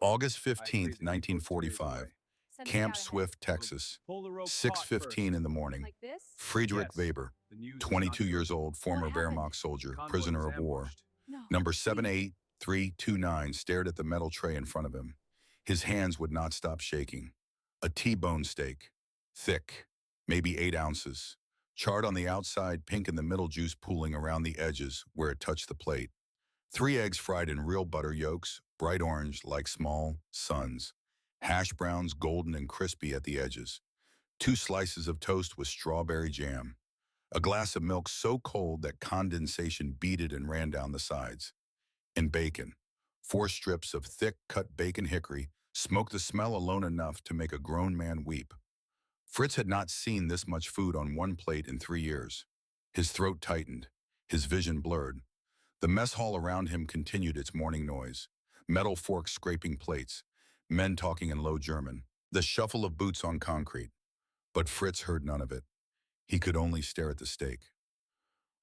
August 15th, 1945, Camp Swift, Texas, 6:15 in the morning. Friedrich Weber, 22 years old, former Wehrmacht soldier, prisoner of war. Number 78329 stared at the metal tray in front of him. His hands would not stop shaking. A T-bone steak, thick, maybe 8 ounces, charred on the outside, pink in the middle, juice pooling around the edges where it touched the plate. 3 eggs fried in real butter yolks, bright orange like small suns. Hash browns golden and crispy at the edges. 2 slices of toast with strawberry jam. A glass of milk so cold that condensation beaded and ran down the sides. And bacon. 4 strips of thick cut bacon hickory, smoked, the smell alone enough to make a grown man weep. Fritz had not seen this much food on one plate in 3 years. His throat tightened, his vision blurred. The mess hall around him continued its morning noise. Metal forks scraping plates, men talking in low German, the shuffle of boots on concrete. But Fritz heard none of it. He could only stare at the steak.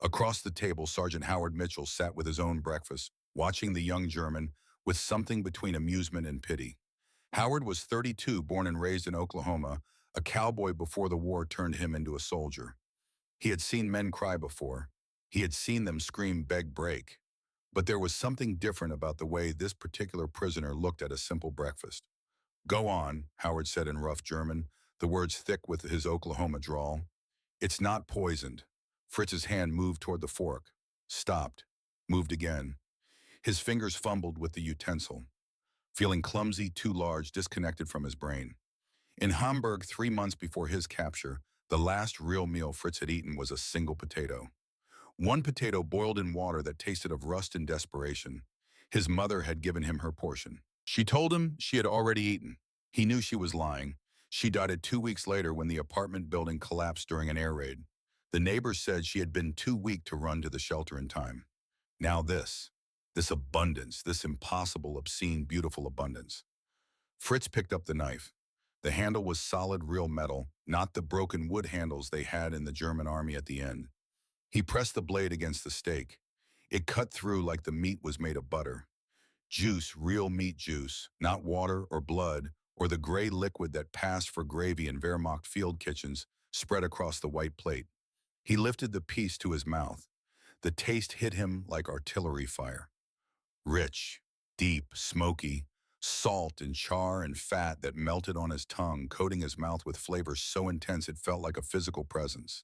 Across the table, Sergeant Howard Mitchell sat with his own breakfast, watching the young German with something between amusement and pity. Howard was 32, born and raised in Oklahoma. A cowboy before the war turned him into a soldier. He had seen men cry before. He had seen them scream, beg, break. But there was something different about the way this particular prisoner looked at a simple breakfast. "Go on," Howard said in rough German, the words thick with his Oklahoma drawl. "It's not poisoned." Fritz's hand moved toward the fork, stopped, moved again. His fingers fumbled with the utensil, feeling clumsy, too large, disconnected from his brain. In Hamburg, 3 months before his capture, the last real meal Fritz had eaten was a single potato. One potato boiled in water that tasted of rust and desperation. His mother had given him her portion. She told him she had already eaten. He knew she was lying. She died 2 weeks later when the apartment building collapsed during an air raid. The neighbors said she had been too weak to run to the shelter in time. Now this abundance, this impossible, obscene, beautiful abundance. Fritz picked up the knife. The handle was solid, real metal, not the broken wood handles they had in the German army at the end. He pressed the blade against the steak. It cut through like the meat was made of butter. Juice, real meat juice, not water or blood or the gray liquid that passed for gravy in Wehrmacht field kitchens, spread across the white plate. He lifted the piece to his mouth. The taste hit him like artillery fire. Rich, deep, smoky, salt and char and fat that melted on his tongue, coating his mouth with flavor so intense it felt like a physical presence.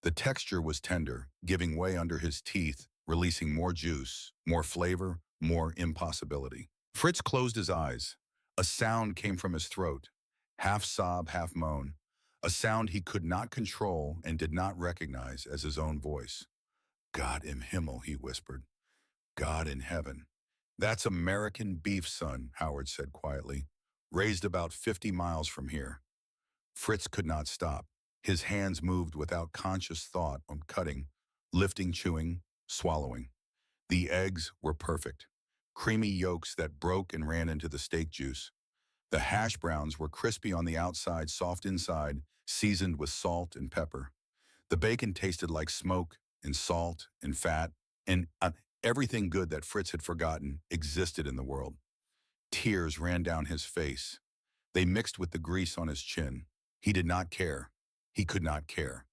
The texture was tender, giving way under his teeth, releasing more juice, more flavor, more impossibility. Fritz closed his eyes. A sound came from his throat, half sob, half moan, a sound he could not control and did not recognize as his own voice. "God im Himmel," he whispered. "God in heaven." "That's American beef, son," Howard said quietly, "raised about 50 miles from here." Fritz could not stop. His hands moved without conscious thought on cutting, lifting, chewing, swallowing. The eggs were perfect, creamy yolks that broke and ran into the steak juice. The hash browns were crispy on the outside, soft inside, seasoned with salt and pepper. The bacon tasted like smoke and salt and fat and everything good that Fritz had forgotten existed in the world. Tears ran down his face. They mixed with the grease on his chin. He did not care. He could not care.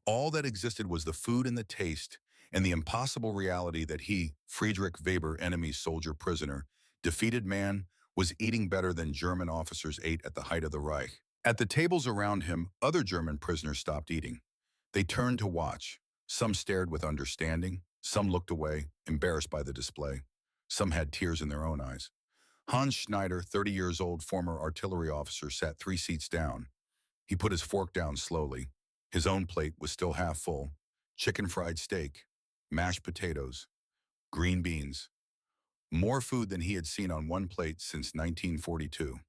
All that existed was the food and the taste and the impossible reality that he, Friedrich Weber, enemy soldier prisoner, defeated man, was eating better than German officers ate at the height of the Reich. At the tables around him, other German prisoners stopped eating. They turned to watch. Some stared with understanding. Some looked away, embarrassed by the display. Some had tears in their own eyes. Hans Schneider, 30 years old, former artillery officer, sat 3 seats down. He put his fork down slowly. His own plate was still half full. Chicken fried steak, mashed potatoes, green beans. More food than he had seen on one plate since 1942.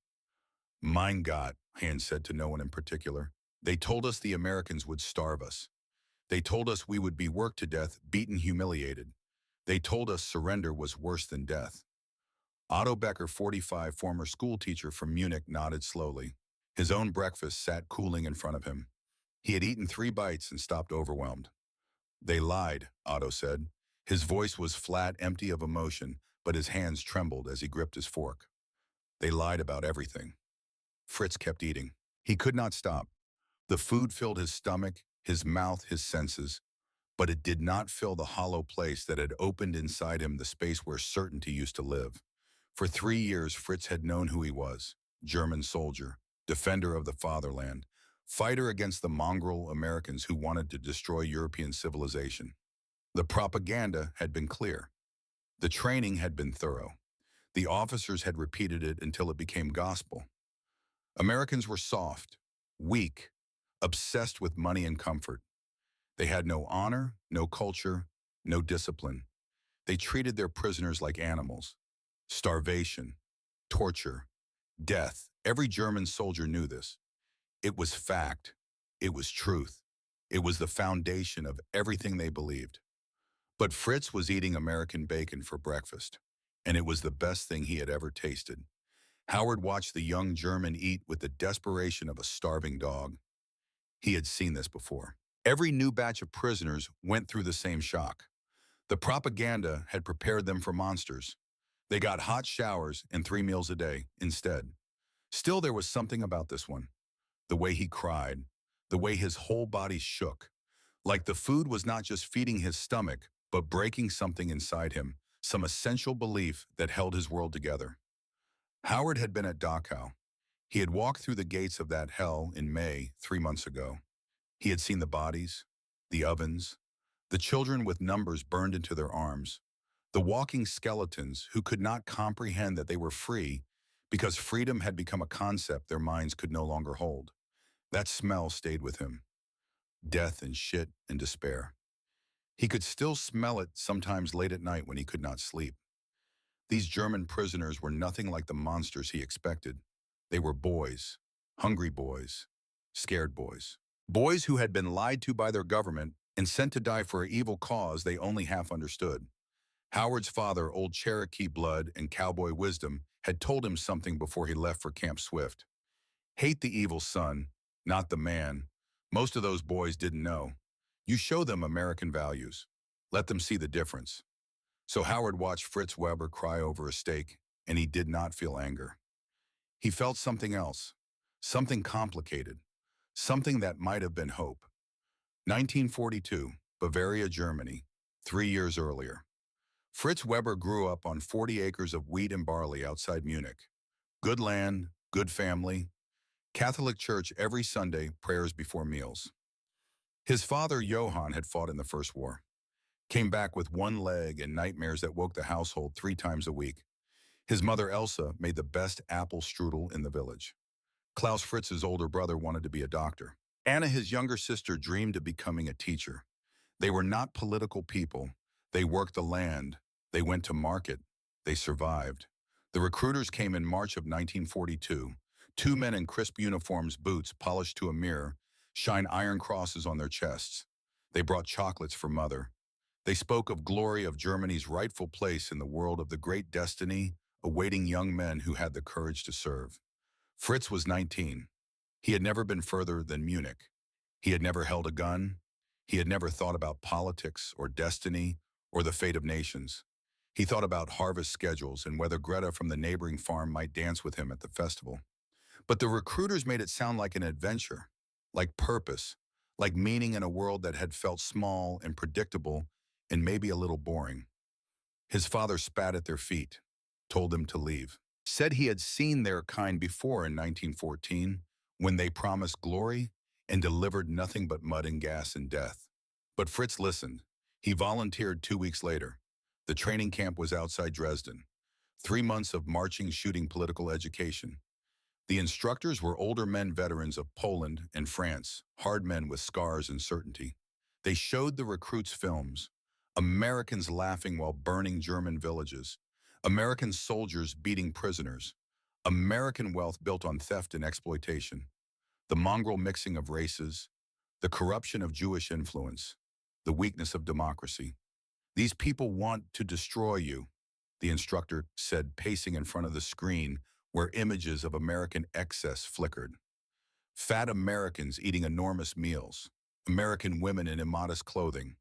"Mein Gott," Hans said to no one in particular. "They told us the Americans would starve us. They told us we would be worked to death, beaten, humiliated. They told us surrender was worse than death." Otto Becker, 45, former schoolteacher from Munich, nodded slowly. His own breakfast sat cooling in front of him. He had eaten 3 bites and stopped overwhelmed. "They lied," Otto said. His voice was flat, empty of emotion, but his hands trembled as he gripped his fork. They lied about everything. Fritz kept eating. He could not stop. The food filled his stomach, his mouth, his senses, but it did not fill the hollow place that had opened inside him, the space where certainty used to live. For 3 years, Fritz had known who he was: German soldier, defender of the fatherland, fighter against the mongrel Americans who wanted to destroy European civilization. The propaganda had been clear. The training had been thorough. The officers had repeated it until it became gospel. Americans were soft, weak, obsessed with money and comfort. They had no honor, no culture, no discipline. They treated their prisoners like animals. Starvation, torture, death. Every German soldier knew this. It was fact. It was truth. It was the foundation of everything they believed. But Fritz was eating American bacon for breakfast, and it was the best thing he had ever tasted. Howard watched the young German eat with the desperation of a starving dog. He had seen this before. Every new batch of prisoners went through the same shock. The propaganda had prepared them for monsters. They got hot showers and 3 meals a day instead. Still, there was something about this one. The way he cried, the way his whole body shook. Like the food was not just feeding his stomach, but breaking something inside him, some essential belief that held his world together. Howard had been at Dachau. He had walked through the gates of that hell in May 3 months ago. He had seen the bodies, the ovens, the children with numbers burned into their arms, the walking skeletons who could not comprehend that they were free because freedom had become a concept their minds could no longer hold. That smell stayed with him. Death and shit and despair. He could still smell it sometimes late at night when he could not sleep. These German prisoners were nothing like the monsters he expected. They were boys, hungry boys, scared boys. Boys who had been lied to by their government and sent to die for an evil cause they only half understood. Howard's father, old Cherokee blood and cowboy wisdom, had told him something before he left for Camp Swift. Hate the evil son, not the man. Most of those boys didn't know. You show them American values. Let them see the difference. So Howard watched Fritz Weber cry over a steak, and he did not feel anger. He felt something else, something complicated, something that might have been hope. 1942, Bavaria, Germany, 3 years earlier. Fritz Weber grew up on 40 acres of wheat and barley outside Munich. Good land, good family, Catholic church every Sunday, prayers before meals. His father, Johann, had fought in the First War. Came back with one leg and nightmares that woke the household 3 times a week. His mother, Elsa, made the best apple strudel in the village. Klaus Fritz's older brother wanted to be a doctor. Anna, his younger sister, dreamed of becoming a teacher. They were not political people. They worked the land. They went to market. They survived. The recruiters came in March of 1942. 2 men in crisp uniforms, boots polished to a mirror, shine iron crosses on their chests. They brought chocolates for Mother. They spoke of glory of Germany's rightful place in the world, of the great destiny awaiting young men who had the courage to serve. Fritz was 19. He had never been further than Munich. He had never held a gun. He had never thought about politics or destiny or the fate of nations. He thought about harvest schedules and whether Greta from the neighboring farm might dance with him at the festival. But the recruiters made it sound like an adventure, like purpose, like meaning in a world that had felt small and predictable and maybe a little boring. His father spat at their feet, told them to leave, said he had seen their kind before in 1914 when they promised glory and delivered nothing but mud and gas and death. But Fritz listened. He volunteered 2 weeks later. The training camp was outside Dresden. 3 months of marching, shooting, political education. The instructors were older men, veterans of Poland and France, hard men with scars and certainty. They showed the recruits films, Americans laughing while burning German villages, American soldiers beating prisoners, American wealth built on theft and exploitation, the mongrel mixing of races, the corruption of Jewish influence, the weakness of democracy. These people want to destroy you, the instructor said, pacing in front of the screen where images of American excess flickered. Fat Americans eating enormous meals, American women in immodest clothing,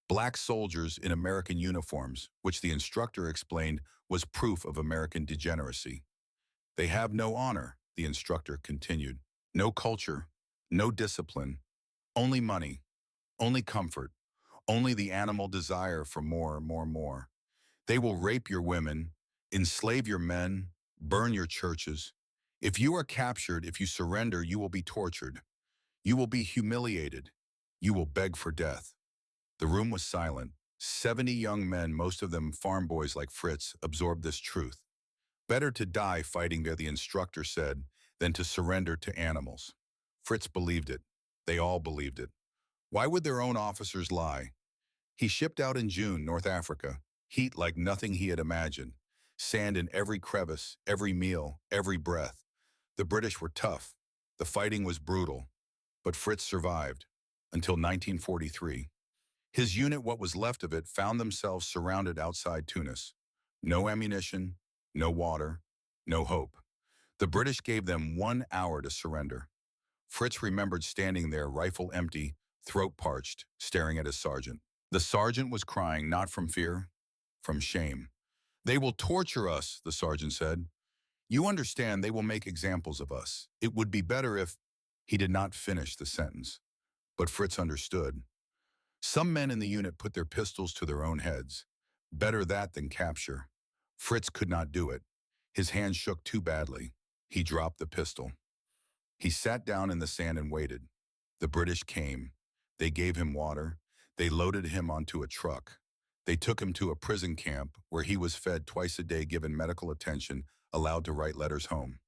black soldiers in American uniforms, which the instructor explained was proof of American degeneracy. They have no honor, the instructor continued. No culture, no discipline, only money, only comfort, only the animal desire for more, more, more. They will rape your women, enslave your men, burn your churches. If you are captured, if you surrender, you will be tortured. You will be humiliated. You will beg for death. The room was silent. 70 young men, most of them farm boys like Fritz, absorbed this truth. Better to die fighting there, the instructor said, than to surrender to animals. Fritz believed it. They all believed it. Why would their own officers lie? He shipped out in June, North Africa. Heat like nothing he had imagined. Sand in every crevice, every meal, every breath. The British were tough. The fighting was brutal. But Fritz survived. Until 1943. His unit, what was left of it, found themselves surrounded outside Tunis. No ammunition, no water, no hope. The British gave them 1 hour to surrender. Fritz remembered standing there, rifle empty, throat parched, staring at his sergeant. The sergeant was crying, not from fear, from shame. They will torture us, the sergeant said. You understand, they will make examples of us. It would be better if... He did not finish the sentence. But Fritz understood. Some men in the unit put their pistols to their own heads. Better that than capture. Fritz could not do it. His hand shook too badly. He dropped the pistol. He sat down in the sand and waited. The British came. They gave him water. They loaded him onto a truck. They took him to a prison camp where he was fed twice a day, given medical attention, allowed to write letters home.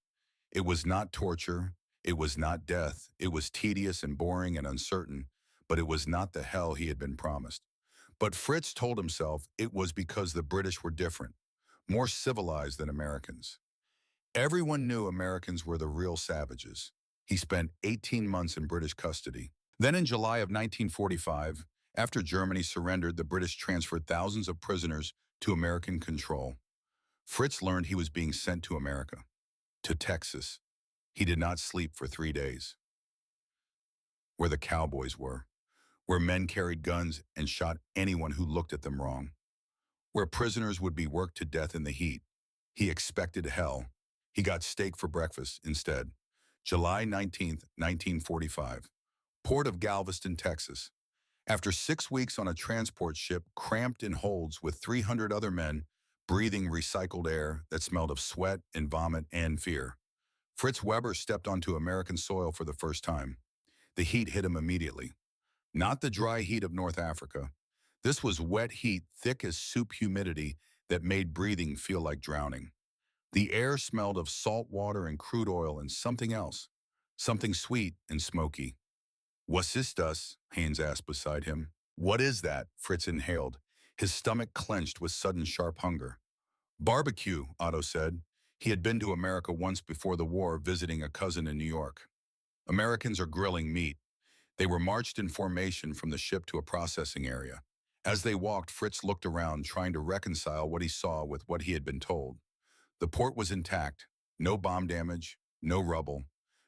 It was not torture. It was not death. It was tedious and boring and uncertain, but it was not the hell he had been promised. But Fritz told himself it was because the British were different, more civilized than Americans. Everyone knew Americans were the real savages. He spent 18 months in British custody. Then in July of 1945, after Germany surrendered, the British transferred thousands of prisoners to American control. Fritz learned he was being sent to America, to Texas. He did not sleep for 3 days. Where the cowboys were, where men carried guns and shot anyone who looked at them wrong, where prisoners would be worked to death in the heat. He expected hell. He got steak for breakfast instead. July 19th, 1945. Port of Galveston, Texas. After 6 weeks on a transport ship cramped in holds with 300 other men, breathing recycled air that smelled of sweat and vomit and fear, Fritz Weber stepped onto American soil for the first time. The heat hit him immediately. Not the dry heat of North Africa. This was wet heat, thick as soup humidity that made breathing feel like drowning. The air smelled of salt water and crude oil and something else, something sweet and smoky. "Was ist das?" Haynes asked beside him. "What is that?" Fritz inhaled, his stomach clenched with sudden sharp hunger. "Barbecue," Otto said. He had been to America once before the war, visiting a cousin in New York. Americans are grilling meat. They were marched in formation from the ship to a processing area. As they walked, Fritz looked around, trying to reconcile what he saw with what he had been told. The port was intact. No bomb damage, no rubble.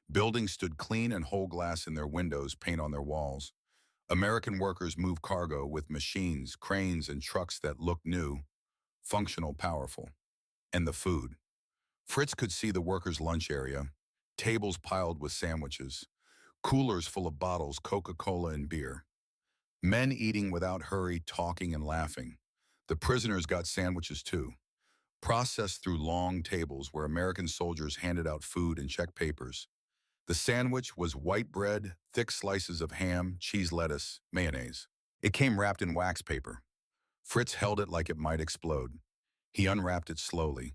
Buildings stood clean and whole glass in their windows, paint on their walls. American workers moved cargo with machines, cranes, and trucks that looked new, functional, powerful. And the food. Fritz could see the workers' lunch area, tables piled with sandwiches, coolers full of bottles, Coca-Cola and beer. Men eating without hurry, talking and laughing. The prisoners got sandwiches too, processed through long tables where American soldiers handed out food and checked papers. The sandwich was white bread, thick slices of ham, cheese, lettuce, mayonnaise. It came wrapped in wax paper. Fritz held it like it might explode. He unwrapped it slowly.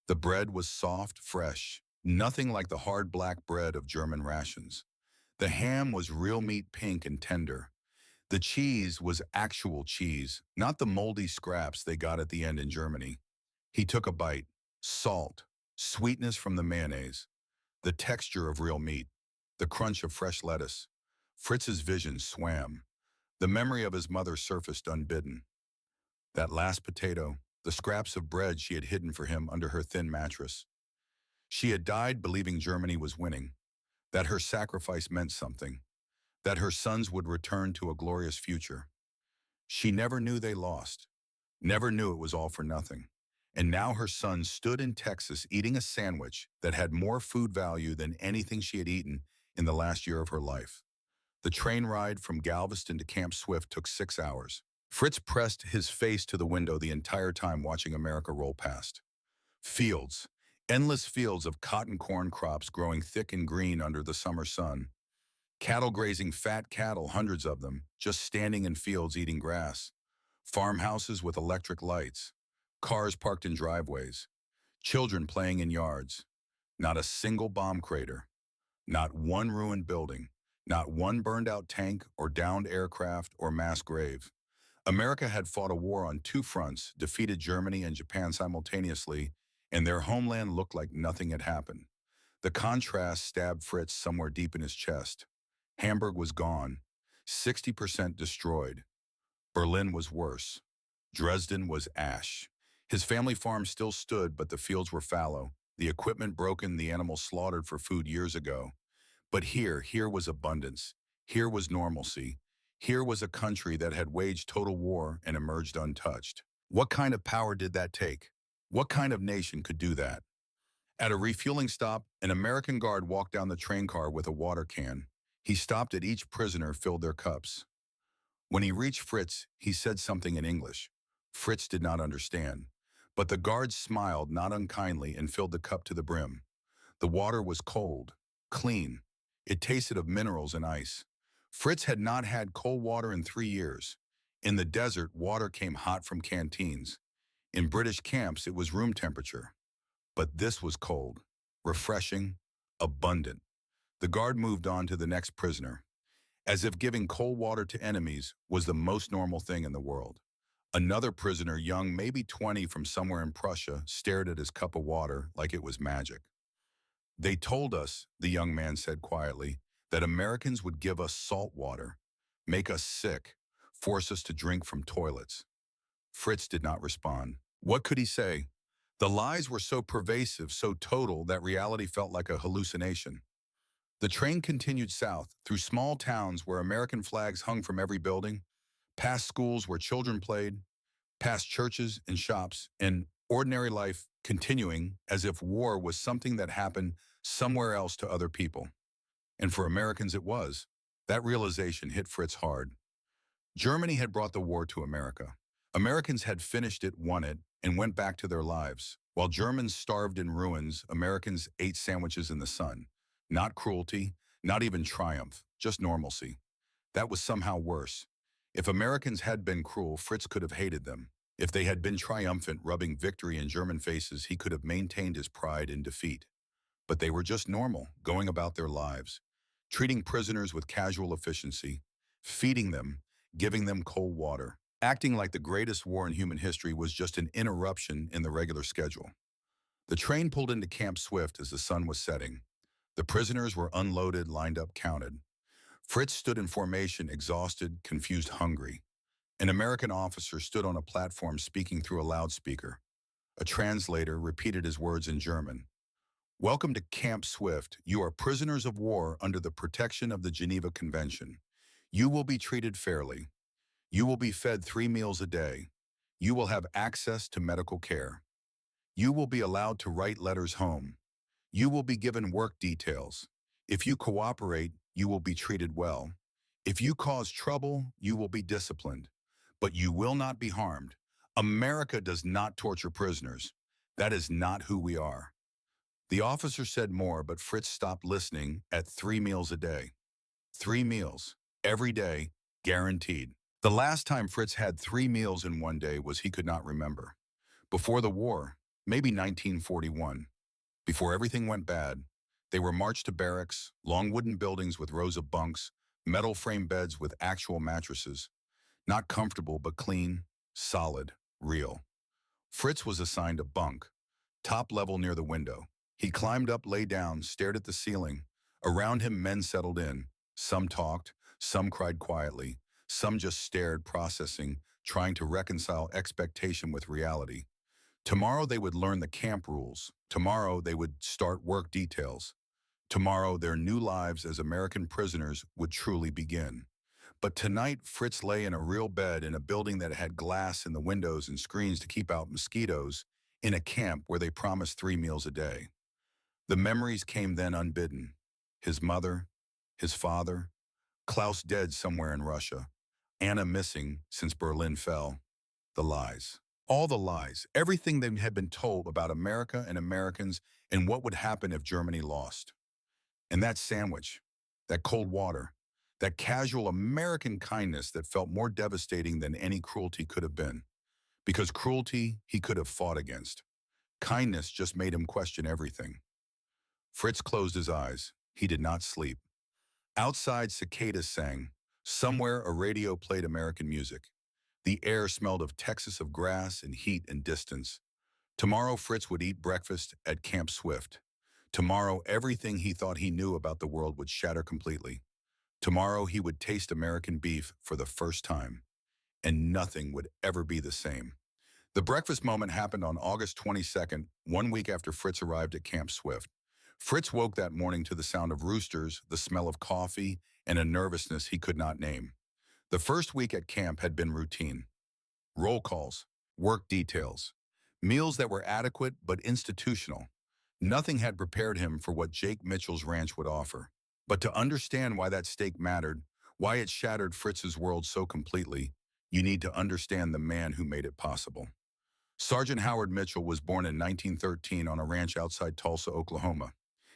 The bread was soft, fresh, nothing like the hard black bread of German rations. The ham was real meat, pink and tender. The cheese was actual cheese, not the moldy scraps they got at the end in Germany. He took a bite. Salt, sweetness from the mayonnaise, the texture of real meat, the crunch of fresh lettuce. Fritz's vision swam. The memory of his mother surfaced unbidden. That last potato, the scraps of bread she had hidden for him under her thin mattress. She had died believing Germany was winning, that her sacrifice meant something, that her sons would return to a glorious future. She never knew they lost, never knew it was all for nothing. And now her son stood in Texas eating a sandwich that had more food value than anything she had eaten in the last year of her life. The train ride from Galveston to Camp Swift took 6 hours. Fritz pressed his face to the window the entire time watching America roll past. Fields, endless fields of cotton corn crops growing thick and green under the summer sun. Cattle grazing fat cattle, hundreds of them, just standing in fields eating grass. Farmhouses with electric lights. Cars parked in driveways. Children playing in yards. Not a single bomb crater. Not one ruined building. Not one burned-out tank or downed aircraft or mass grave. America had fought a war on 2 fronts, defeated Germany and Japan simultaneously, and their homeland looked like nothing had happened. The contrast stabbed Fritz somewhere deep in his chest. Hamburg was gone, 60% destroyed. Berlin was worse. Dresden was ash. His family farm still stood, but the fields were fallow, the equipment broken, the animals slaughtered for food years ago. But here was abundance. Here was normalcy. Here was a country that had waged total war and emerged untouched. What kind of power did that take? What kind of nation could do that? At a refueling stop, an American guard walked down the train car with a water can. He stopped at each prisoner, filled their cups. When he reached Fritz, he said something in English. Fritz did not understand, but the guard smiled not unkindly and filled the cup to the brim. The water was cold, clean. It tasted of minerals and ice. Fritz had not had cold water in 3 years. In the desert, water came hot from canteens. In British camps, it was room temperature. But this was cold, refreshing, abundant. The guard moved on to the next prisoner, as if giving cold water to enemies was the most normal thing in the world. Another prisoner, young, maybe 20, from somewhere in Prussia, stared at his cup of water like it was magic. "They told us," the young man said quietly, "that Americans would give us salt water, make us sick, force us to drink from toilets." Fritz did not respond. What could he say? The lies were so pervasive, so total, that reality felt like a hallucination. The train continued south, through small towns where American flags hung from every building, past schools where children played, past churches and shops, and ordinary life continuing as if war was something that happened somewhere else to other people. And for Americans it was. That realization hit Fritz hard. Germany had brought the war to America. Americans had finished it, won it, and went back to their lives. While Germans starved in ruins, Americans ate sandwiches in the sun. Not cruelty, not even triumph, just normalcy. That was somehow worse. If Americans had been cruel, Fritz could have hated them. If they had been triumphant, rubbing victory in German faces, he could have maintained his pride in defeat. But they were just normal, going about their lives, treating prisoners with casual efficiency, feeding them, giving them cold water, acting like the greatest war in human history was just an interruption in the regular schedule. The train pulled into Camp Swift as the sun was setting. The prisoners were unloaded, lined up, counted. Fritz stood in formation, exhausted, confused, hungry. An American officer stood on a platform speaking through a loudspeaker. A translator repeated his words in German. "Welcome to Camp Swift. You are prisoners of war under the protection of the Geneva Convention. You will be treated fairly. You will be fed 3 meals a day. You will have access to medical care. You will be allowed to write letters home. You will be given work details. If you cooperate, you will be treated well. If you cause trouble, you will be disciplined. But you will not be harmed. America does not torture prisoners. That is not who we are." The officer said more, but Fritz stopped listening at 3 meals a day. 3 meals, every day, guaranteed. The last time Fritz had 3 meals in one day he could not remember. Before the war, maybe 1941. Before everything went bad, they were marched to barracks, long wooden buildings with rows of bunks, metal frame beds with actual mattresses. Not comfortable, but clean, solid, real. Fritz was assigned a bunk, top level near the window. He climbed up, lay down, stared at the ceiling. Around him, men settled in. Some talked, some cried quietly, some just stared, processing, trying to reconcile expectation with reality. Tomorrow they would learn the camp rules. Tomorrow they would start work details. Tomorrow their new lives as American prisoners would truly begin. But tonight, Fritz lay in a real bed in a building that had glass in the windows and screens to keep out mosquitoes, in a camp where they promised 3 meals a day. The memories came then unbidden. His mother, his father, Klaus dead somewhere in Russia, Anna missing since Berlin fell. The lies. All the lies, everything they had been told about America and Americans and what would happen if Germany lost. And that sandwich, that cold water, that casual American kindness that felt more devastating than any cruelty could have been. Because cruelty he could have fought against. Kindness just made him question everything. Fritz closed his eyes. He did not sleep. Outside, cicadas sang. Somewhere, a radio played American music. The air smelled of Texas, of grass and heat and distance. Tomorrow, Fritz would eat breakfast at Camp Swift. Tomorrow, everything he thought he knew about the world would shatter completely. Tomorrow, he would taste American beef for the first time. And nothing would ever be the same. The breakfast moment happened on August 22nd, 1 week after Fritz arrived at Camp Swift. Fritz woke that morning to the sound of roosters, the smell of coffee, and a nervousness he could not name. The first week at camp had been routine. Roll calls, work details, meals that were adequate but institutional. Nothing had prepared him for what Jake Mitchell's ranch would offer. But to understand why that steak mattered, why it shattered Fritz's world so completely, you need to understand the man who made it possible. Sergeant Howard Mitchell was born in 1913 on a ranch outside Tulsa, Oklahoma.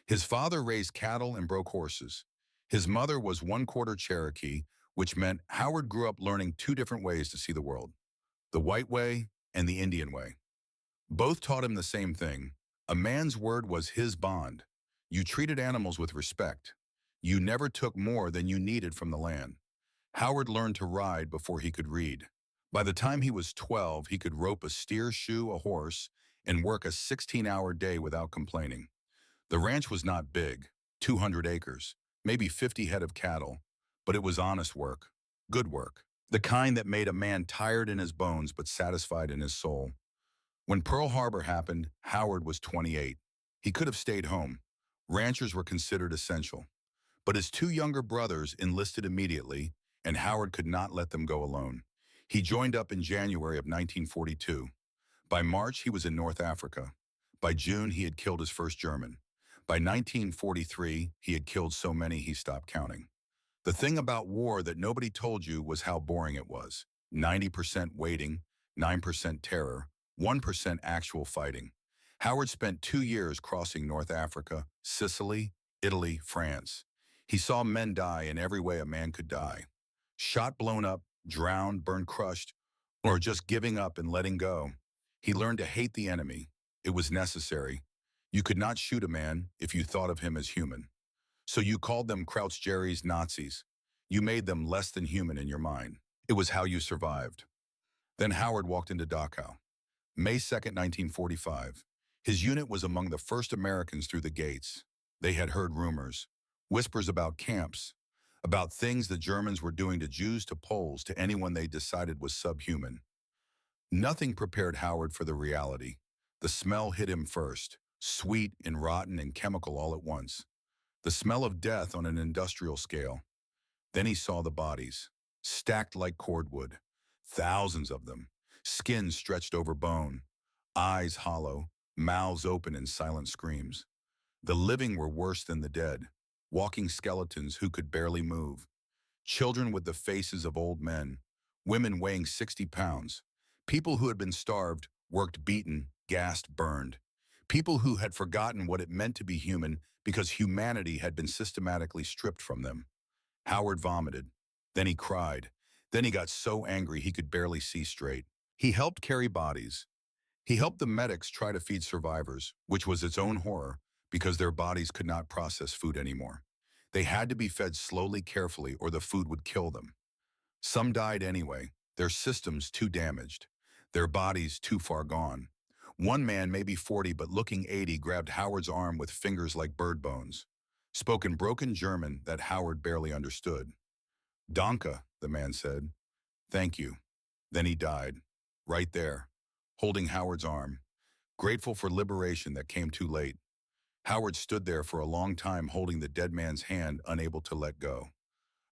His father raised cattle and broke horses. His mother was one-quarter Cherokee, which meant Howard grew up learning 2 different ways to see the world: the white way and the Indian way. Both taught him the same thing. A man's word was his bond. You treated animals with respect. You never took more than you needed from the land. Howard learned to ride before he could read. By the time he was 12, he could rope a steer, shoe a horse, and work a 16-hour day without complaining. The ranch was not big, 200 acres, maybe 50 head of cattle, but it was honest work, good work, the kind that made a man tired in his bones but satisfied in his soul. When Pearl Harbor happened, Howard was 28. He could have stayed home. Ranchers were considered essential. But his 2 younger brothers enlisted immediately, and Howard could not let them go alone. He joined up in January of 1942. By March, he was in North Africa. By June, he had killed his first German. By 1943, he had killed so many he stopped counting. The thing about war that nobody told you was how boring it was. 90% waiting, 9% terror, 1% actual fighting. Howard spent 2 years crossing North Africa, Sicily, Italy, France. He saw men die in every way a man could die. Shot, blown up, drowned, burned, crushed, or just giving up and letting go. He learned to hate the enemy. It was necessary. You could not shoot a man if you thought of him as human. So you called them Crouch Jerry's Nazis. You made them less than human in your mind. It was how you survived. Then Howard walked into Dachau. May 2nd, 1945. His unit was among the first Americans through the gates. They had heard rumors, whispers about camps, about things the Germans were doing to Jews, to Poles, to anyone they decided was subhuman. Nothing prepared Howard for the reality. The smell hit him first, sweet and rotten and chemical all at once. The smell of death on an industrial scale. Then he saw the bodies, stacked like cordwood, thousands of them, skin stretched over bone, eyes hollow, mouths open in silent screams. The living were worse than the dead, walking skeletons who could barely move. Children with the faces of old men, women weighing 60 pounds, people who had been starved, worked, beaten, gassed, burned. People who had forgotten what it meant to be human because humanity had been systematically stripped from them. Howard vomited. Then he cried. Then he got so angry he could barely see straight. He helped carry bodies. He helped the medics try to feed survivors, which was its own horror because their bodies could not process food anymore. They had to be fed slowly, carefully, or the food would kill them. Some died anyway, their systems too damaged, their bodies too far gone. One man, maybe 40 but looking 80, grabbed Howard's arm with fingers like bird bones, spoke in broken German that Howard barely understood. "Danke," the man said. "Thank you." Then he died, right there, holding Howard's arm, grateful for liberation that came too late. Howard stood there for a long time holding the dead man's hand, unable to let go.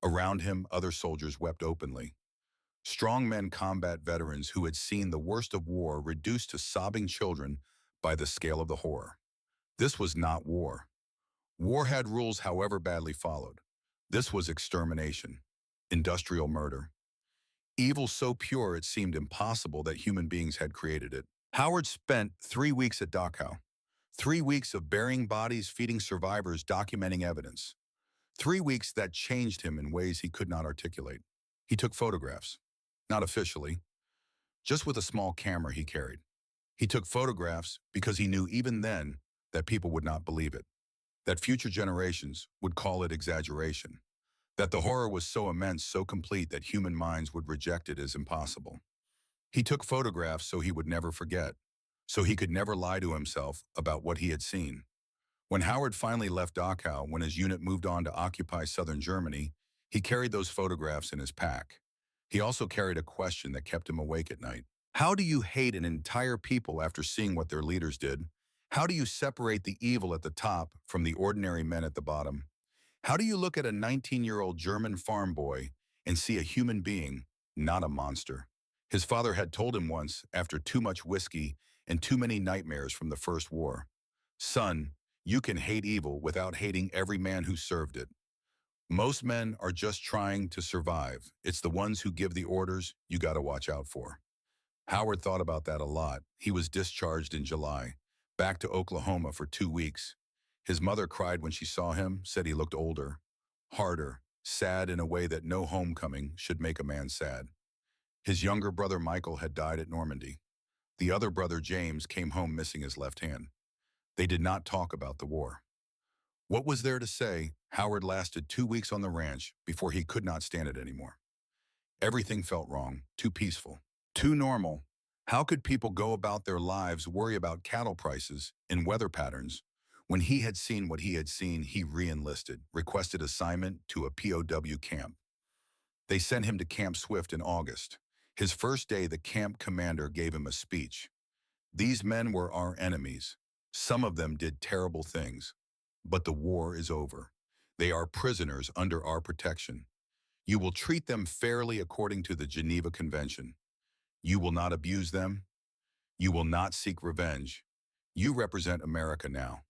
Around him, other soldiers wept openly. Strongmen combat veterans who had seen the worst of war reduced to sobbing children by the scale of the horror. This was not war. War had rules however badly followed. This was extermination, industrial murder. Evil so pure it seemed impossible that human beings had created it. Howard spent 3 weeks at Dachau. 3 weeks of burying bodies, feeding survivors, documenting evidence. 3 weeks that changed him in ways he could not articulate. He took photographs. Not officially, just with a small camera he carried. He took photographs because he knew even then that people would not believe it, that future generations would call it exaggeration, that the horror was so immense, so complete that human minds would reject it as impossible. He took photographs so he would never forget, so he could never lie to himself about what he had seen. When Howard finally left Dachau, when his unit moved on to occupy southern Germany, he carried those photographs in his pack. He also carried a question that kept him awake at night. How do you hate an entire people after seeing what their leaders did? How do you separate the evil at the top from the ordinary men at the bottom? How do you look at a 19-year-old German farm boy and see a human being, not a monster? His father had told him once, after too much whiskey and too many nightmares from the First War, "Son, you can hate evil without hating every man who served it. Most men are just trying to survive. It's the ones who give the orders you gotta watch out for." Howard thought about that a lot. He was discharged in July, back to Oklahoma for 2 weeks. His mother cried when she saw him, said he looked older, harder, sad in a way that no homecoming should make a man sad. His younger brother Michael had died at Normandy. The other brother James came home missing his left hand. They did not talk about the war. What was there to say? Howard lasted 2 weeks on the ranch before he could not stand it anymore. Everything felt wrong, too peaceful, too normal. How could people go about their lives, worry about cattle prices and weather patterns? When he had seen what he had seen, he re-enlisted, requested assignment to a POW camp. They sent him to Camp Swift in August. His first day, the camp commander gave him a speech. "These men were our enemies. Some of them did terrible things. But the war is over. They are prisoners under our protection. You will treat them fairly according to the Geneva Convention. You will not abuse them. You will not seek revenge. You represent America now.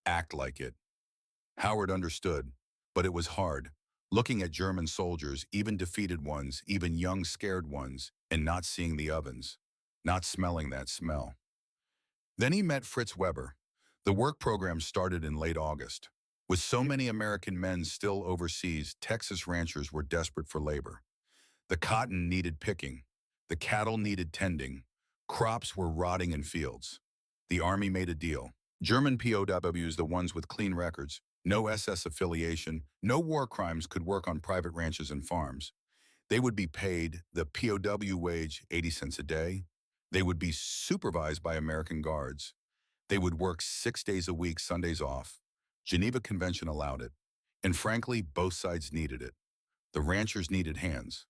Act like it." Howard understood, but it was hard, looking at German soldiers, even defeated ones, even young, scared ones, and not seeing the ovens, not smelling that smell. Then he met Fritz Weber. The work program started in late August. With so many American men still overseas, Texas ranchers were desperate for labor. The cotton needed picking. The cattle needed tending. Crops were rotting in fields. The Army made a deal. German POWs, the ones with clean records, no SS affiliation, no war crimes, could work on private ranches and farms. They would be paid the POW wage, 80 cents a day. They would be supervised by American guards. They would work 6 days a week, Sundays off. Geneva Convention allowed it. And frankly, both sides needed it. The ranchers needed hands.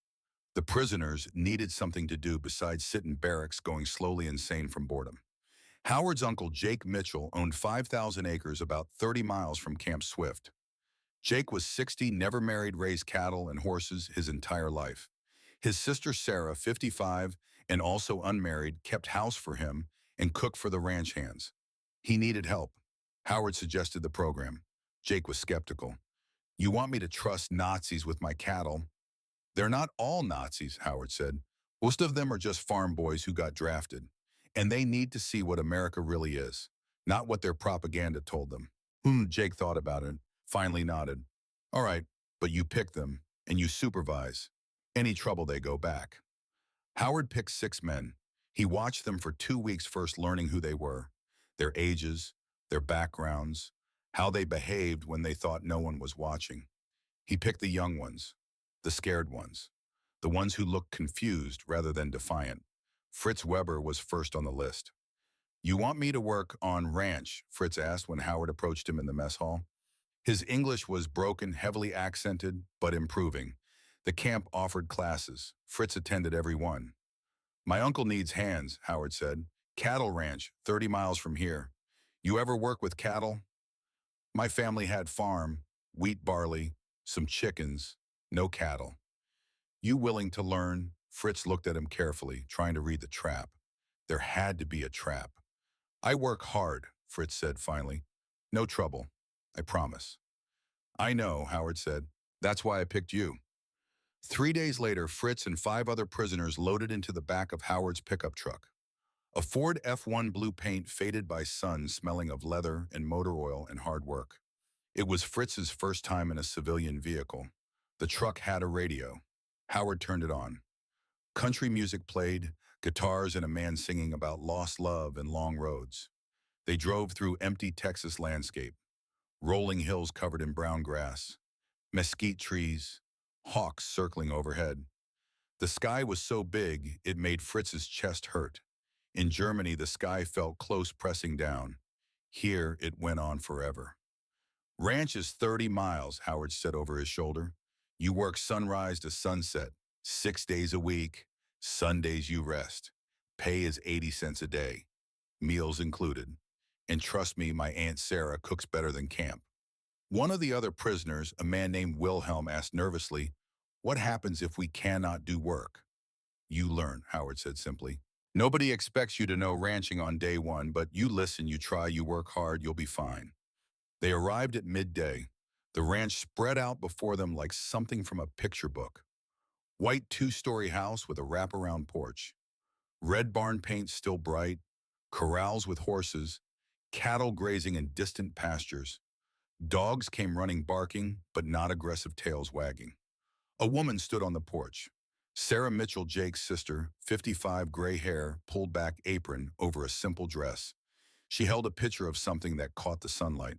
The prisoners needed something to do besides sit in barracks going slowly insane from boredom. Howard's uncle, Jake Mitchell, owned 5,000 acres about 30 miles from Camp Swift. Jake was 60, never married, raised cattle and horses his entire life. His sister Sarah, 55, and also unmarried, kept house for him and cooked for the ranch hands. He needed help. Howard suggested the program. Jake was skeptical. "You want me to trust Nazis with my cattle?" "They're not all Nazis," Howard said. "Most of them are just farm boys who got drafted. And they need to see what America really is, not what their propaganda told them." Jake thought about it, finally nodded. "All right, but you pick them, and you supervise. Any trouble, they go back." Howard picked 6 men. He watched them for 2 weeks, first learning who they were, their ages, their backgrounds, how they behaved when they thought no one was watching. He picked the young ones, the scared ones, the ones who looked confused rather than defiant. Fritz Weber was first on the list. "You want me to work on ranch?" Fritz asked when Howard approached him in the mess hall. His English was broken, heavily accented, but improving. The camp offered classes. Fritz attended every one. "My uncle needs hands," Howard said. "Cattle ranch, 30 miles from here. You ever work with cattle?" "My family had farm, wheat, barley, some chickens, no cattle." "You willing to learn?" Fritz looked at him carefully, trying to read the trap. There had to be a trap. I work hard, Fritz said finally. No trouble. I promise. I know, Howard said. That's why I picked you. 3 days later, Fritz and 5 other prisoners loaded into the back of Howard's pickup truck. A Ford F1 blue paint faded by sun, smelling of leather and motor oil and hard work. It was Fritz's first time in a civilian vehicle. The truck had a radio. Howard turned it on. Country music played, guitars and a man singing about lost love and long roads. They drove through empty Texas landscape, rolling hills covered in brown grass, mesquite trees, hawks circling overhead. The sky was so big, it made Fritz's chest hurt. In Germany, the sky felt close pressing down. Here, it went on forever. Ranch is 30 miles, Howard said over his shoulder. You work sunrise to sunset, 6 days a week. Sundays you rest. Pay is 80 cents a day, meals included. And trust me, my Aunt Sarah cooks better than camp. One of the other prisoners, a man named Wilhelm, asked nervously, what happens if we cannot do work? You learn, Howard said simply. Nobody expects you to know ranching on day one, but you listen, you try, you work hard, you'll be fine. They arrived at midday. The ranch spread out before them like something from a picture book. White 2-story house with a wraparound porch. Red barn paint still bright. Corrals with horses. Cattle grazing in distant pastures. Dogs came running barking, but not aggressive tails wagging. A woman stood on the porch. Sarah Mitchell, Jake's sister, 55, gray hair, pulled back apron over a simple dress. She held a picture of something that caught the sunlight.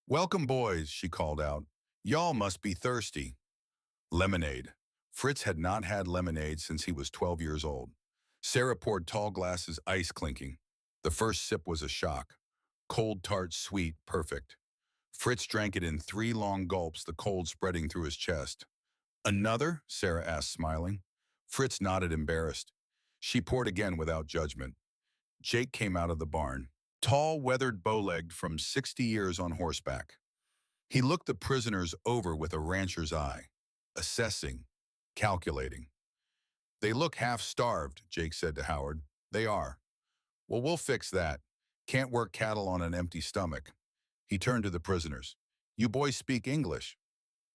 Welcome, boys, she called out. Y'all must be thirsty. Lemonade. Fritz had not had lemonade since he was 12 years old. Sarah poured tall glasses, ice clinking. The first sip was a shock. Cold, tart, sweet, perfect. Fritz drank it in 3 long gulps, the cold spreading through his chest. Another? Sarah asked, smiling. Fritz nodded, embarrassed. She poured again without judgment. Jake came out of the barn, tall, weathered, bow-legged, from 60 years on horseback. He looked the prisoners over with a rancher's eye, assessing, calculating. They look half-starved, Jake said to Howard. They are. Well, we'll fix that. Can't work cattle on an empty stomach. He turned to the prisoners. You boys speak English?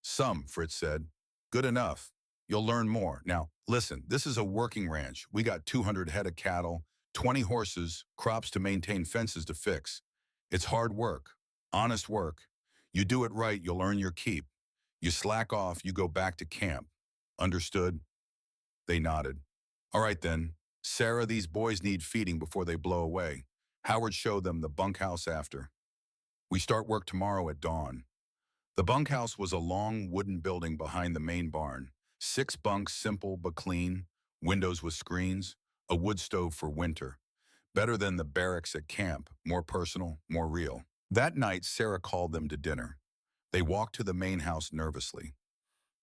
Some, Fritz said. Good enough. You'll learn more. Now, listen, this is a working ranch. We got 200 head of cattle, 20 horses, crops to maintain, fences to fix. It's hard work, honest work. You do it right, you'll earn your keep. You slack off, you go back to camp. Understood? They nodded. All right then. Sarah, these boys need feeding before they blow away. Howard showed them the bunkhouse after. We start work tomorrow at dawn. The bunkhouse was a long wooden building behind the main barn. 6 bunks, simple but clean, windows with screens, a wood stove for winter. Better than the barracks at camp, more personal, more real. That night, Sarah called them to dinner. They walked to the main house nervously.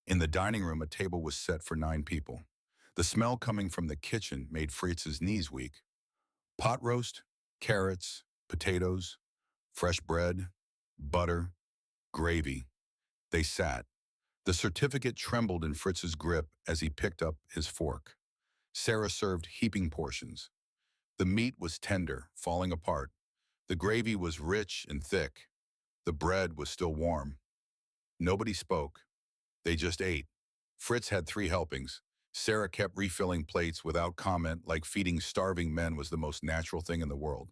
In the dining room, a table was set for 9 people. The smell coming from the kitchen made Fritz's knees weak. Pot roast, carrots, potatoes, fresh bread, butter, gravy. They sat. The certificate trembled in Fritz's grip as he picked up his fork. Sarah served heaping portions. The meat was tender, falling apart. The gravy was rich and thick. The bread was still warm. Nobody spoke. They just ate. Fritz had 3 helpings. Sarah kept refilling plates without comment, like feeding starving men was the most natural thing in the world.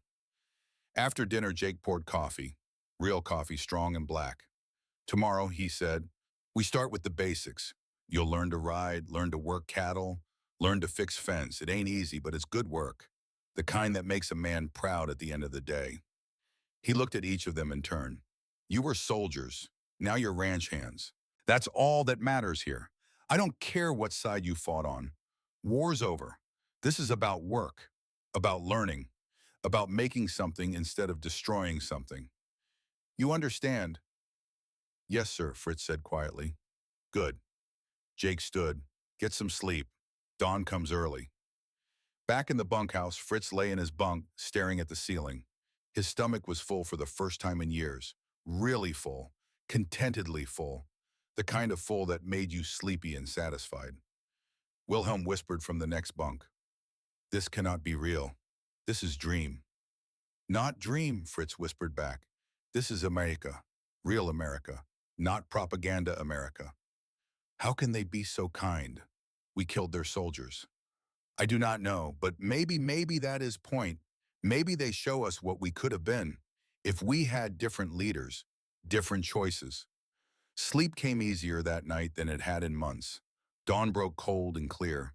After dinner, Jake poured coffee. Real coffee, strong and black. Tomorrow, he said, we start with the basics. You'll learn to ride, learn to work cattle, learn to fix fence. It ain't easy, but it's good work. The kind that makes a man proud at the end of the day. He looked at each of them in turn. You were soldiers. Now you're ranch hands. That's all that matters here. I don't care what side you fought on. War's over. This is about work, about learning, about making something instead of destroying something. You understand? Yes, sir, Fritz said quietly. Good. Jake stood. Get some sleep. Dawn comes early. Back in the bunkhouse, Fritz lay in his bunk, staring at the ceiling. His stomach was full for the first time in years. Really full. Contentedly full. The kind of full that made you sleepy and satisfied. Wilhelm whispered from the next bunk. This cannot be real. This is dream. Not dream, Fritz whispered back. This is America. Real America. Not propaganda America. How can they be so kind? We killed their soldiers. I do not know, but maybe that is point. Maybe they show us what we could have been if we had different leaders, different choices. Sleep came easier that night than it had in months. Dawn broke cold and clear.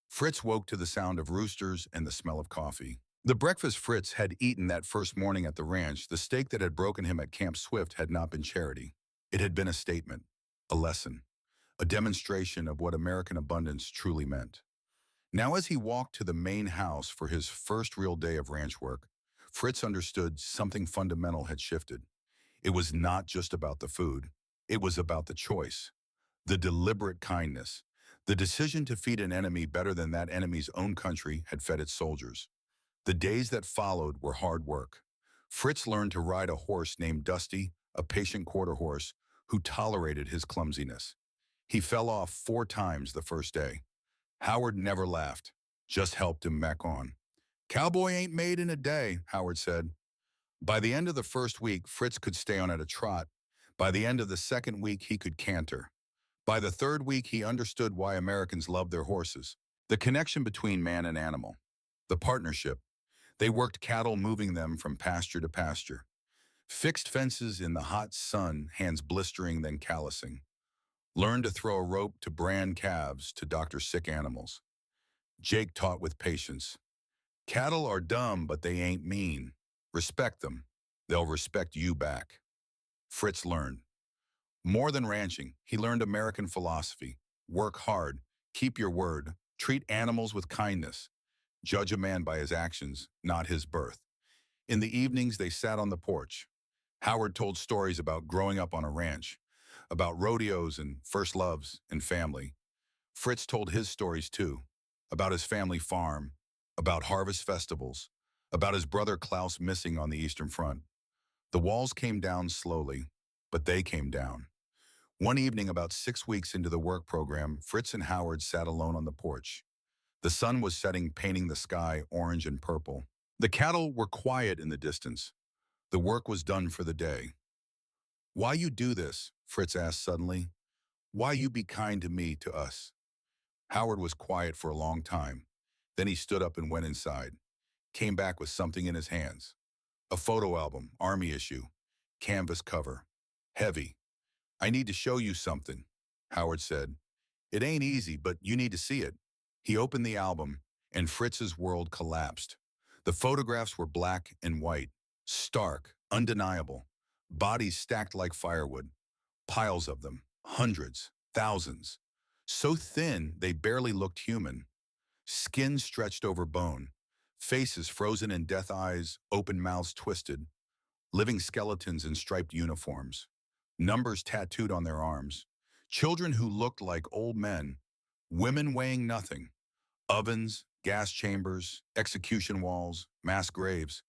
Fritz woke to the sound of roosters and the smell of coffee. The breakfast Fritz had eaten that first morning at the ranch, the steak that had broken him at Camp Swift, had not been charity. It had been a statement, a lesson, a demonstration of what American abundance truly meant. Now as he walked to the main house for his first real day of ranch work, Fritz understood something fundamental had shifted. It was not just about the food. It was about the choice, the deliberate kindness. The decision to feed an enemy better than that enemy's own country had fed its soldiers. The days that followed were hard work. Fritz learned to ride a horse named Dusty, a patient quarter horse who tolerated his clumsiness. He fell off 4 times the first day. Howard never laughed, just helped him back on. Cowboy ain't made in a day, Howard said. By the end of the first week, Fritz could stay on at a trot. By the end of the second week, he could canter. By the third week, he understood why Americans love their horses. The connection between man and animal. The partnership. They worked cattle, moving them from pasture to pasture. Fixed fences in the hot sun, hands blistering then callousing. Learned to throw a rope to brand calves to doctor sick animals. Jake taught with patience. Cattle are dumb, but they ain't mean. Respect them. They'll respect you back. Fritz learned. More than ranching, he learned American philosophy. Work hard, keep your word, treat animals with kindness. Judge a man by his actions, not his birth. In the evenings, they sat on the porch. Howard told stories about growing up on a ranch, about rodeos and first loves and family. Fritz told his stories too, about his family farm, about harvest festivals, about his brother Klaus missing on the Eastern Front. The walls came down slowly, but they came down. One evening, about 6 weeks into the work program, Fritz and Howard sat alone on the porch. The sun was setting, painting the sky orange and purple. The cattle were quiet in the distance. The work was done for the day. Why you do this? Fritz asked suddenly. Why you be kind to me, to us? Howard was quiet for a long time. Then he stood up and went inside. Came back with something in his hands. A photo album, army issue, canvas cover. Heavy. I need to show you something, Howard said. It ain't easy, but you need to see it. He opened the album, and Fritz's world collapsed. The photographs were black and white, stark, undeniable. Bodies stacked like firewood. Piles of them, hundreds, thousands. So thin they barely looked human. Skin stretched over bone. Faces frozen in death, eyes, open mouths twisted. Living skeletons in striped uniforms. Numbers tattooed on their arms. Children who looked like old men. Women weighing nothing. Ovens, gas chambers, execution walls, mass graves.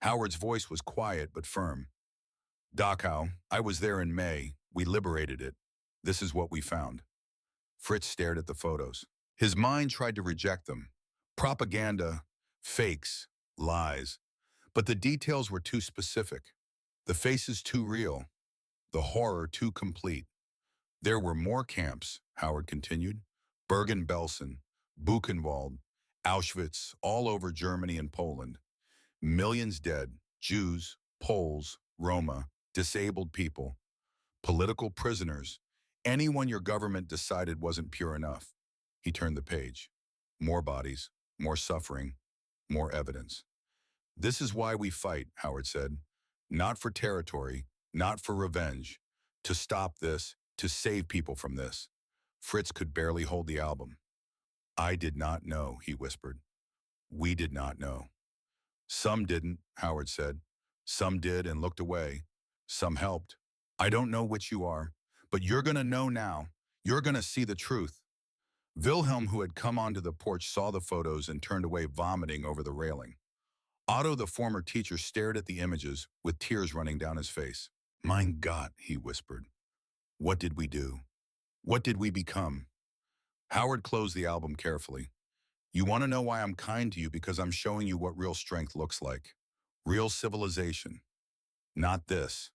Howard's voice was quiet but firm. Dachau, I was there in May. We liberated it. This is what we found. Fritz stared at the photos. His mind tried to reject them. Propaganda, fakes, lies. But the details were too specific. The faces too real. The horror too complete. There were more camps, Howard continued. Bergen-Belsen, Buchenwald, Auschwitz, all over Germany and Poland. Millions dead, Jews, Poles, Roma, disabled people, political prisoners, anyone your government decided wasn't pure enough. He turned the page. More bodies, more suffering, more evidence. This is why we fight, Howard said. Not for territory, not for revenge. To stop this, to save people from this. Fritz could barely hold the album. I did not know, he whispered. We did not know. Some didn't, Howard said. Some did and looked away. Some helped. I don't know which you are, but you're going to know now. You're going to see the truth. Wilhelm, who had come onto the porch, saw the photos and turned away, vomiting over the railing. Otto, the former teacher, stared at the images with tears running down his face. Mein Gott, he whispered. What did we do? What did we become? Howard closed the album carefully. You want to know why I'm kind to you? Because I'm showing you what real strength looks like. Real civilization. Not this.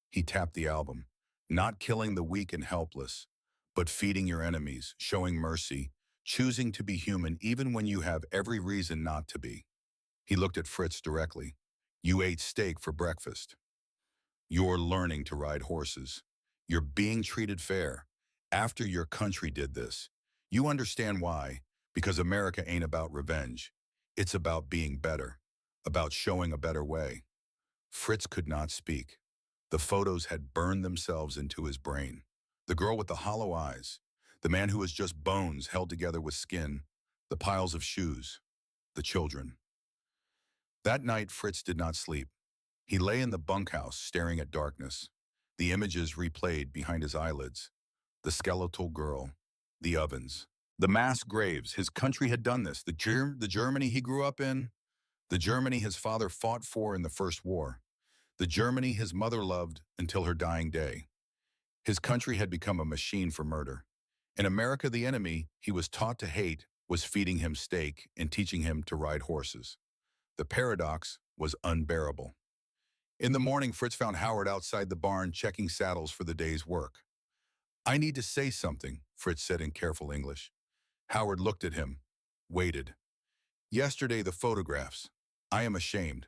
He tapped the album. Not killing the weak and helpless, but feeding your enemies, showing mercy, choosing to be human even when you have every reason not to be. He looked at Fritz directly. You ate steak for breakfast. You're learning to ride horses. You're being treated fair. After your country did this, you understand why. Because America ain't about revenge. It's about being better, about showing a better way. Fritz could not speak. The photos had burned themselves into his brain. The girl with the hollow eyes, the man who was just bones held together with skin, the piles of shoes, the children. That night, Fritz did not sleep. He lay in the bunkhouse staring at darkness. The images replayed behind his eyelids. The skeletal girl, the ovens, the mass graves. His country had done this. The Germany he grew up in, the Germany his father fought for in the First War, the Germany his mother loved until her dying day. His country had become a machine for murder. In America, the enemy he was taught to hate was feeding him steak and teaching him to ride horses. The paradox was unbearable. In the morning, Fritz found Howard outside the barn checking saddles for the day's work. I need to say something, Fritz said in careful English. Howard looked at him, waited. Yesterday, the photographs. I am ashamed.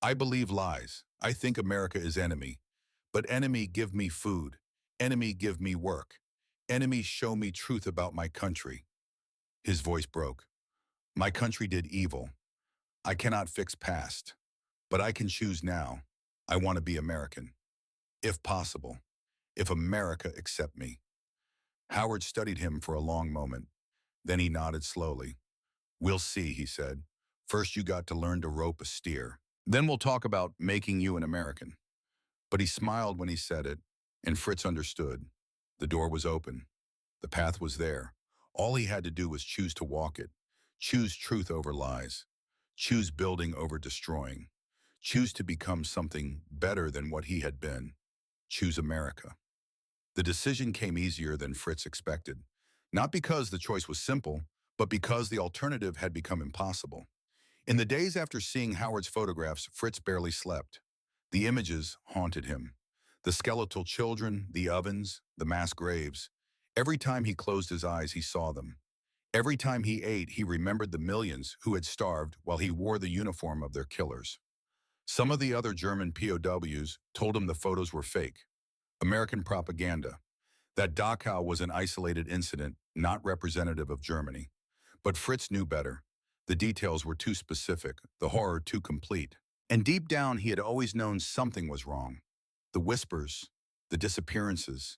I believe lies. I think America is enemy. But enemy give me food. Enemy give me work. Enemy show me truth about my country. His voice broke. My country did evil. I cannot fix past. But I can choose now. I want to be American. If possible. If America accept me. Howard studied him for a long moment. Then he nodded slowly. We'll see, he said. First you got to learn to rope a steer. Then we'll talk about making you an American. But he smiled when he said it, and Fritz understood. The door was open. The path was there. All he had to do was choose to walk it. Choose truth over lies. Choose building over destroying. Choose to become something better than what he had been. Choose America. The decision came easier than Fritz expected. Not because the choice was simple, but because the alternative had become impossible. In the days after seeing Howard's photographs, Fritz barely slept. The images haunted him. The skeletal children, the ovens, the mass graves. Every time he closed his eyes, he saw them. Every time he ate, he remembered the millions who had starved while he wore the uniform of their killers. Some of the other German POWs told him the photos were fake. American propaganda. That Dachau was an isolated incident, not representative of Germany. But Fritz knew better. The details were too specific, the horror too complete. And deep down, he had always known something was wrong. The whispers, the disappearances,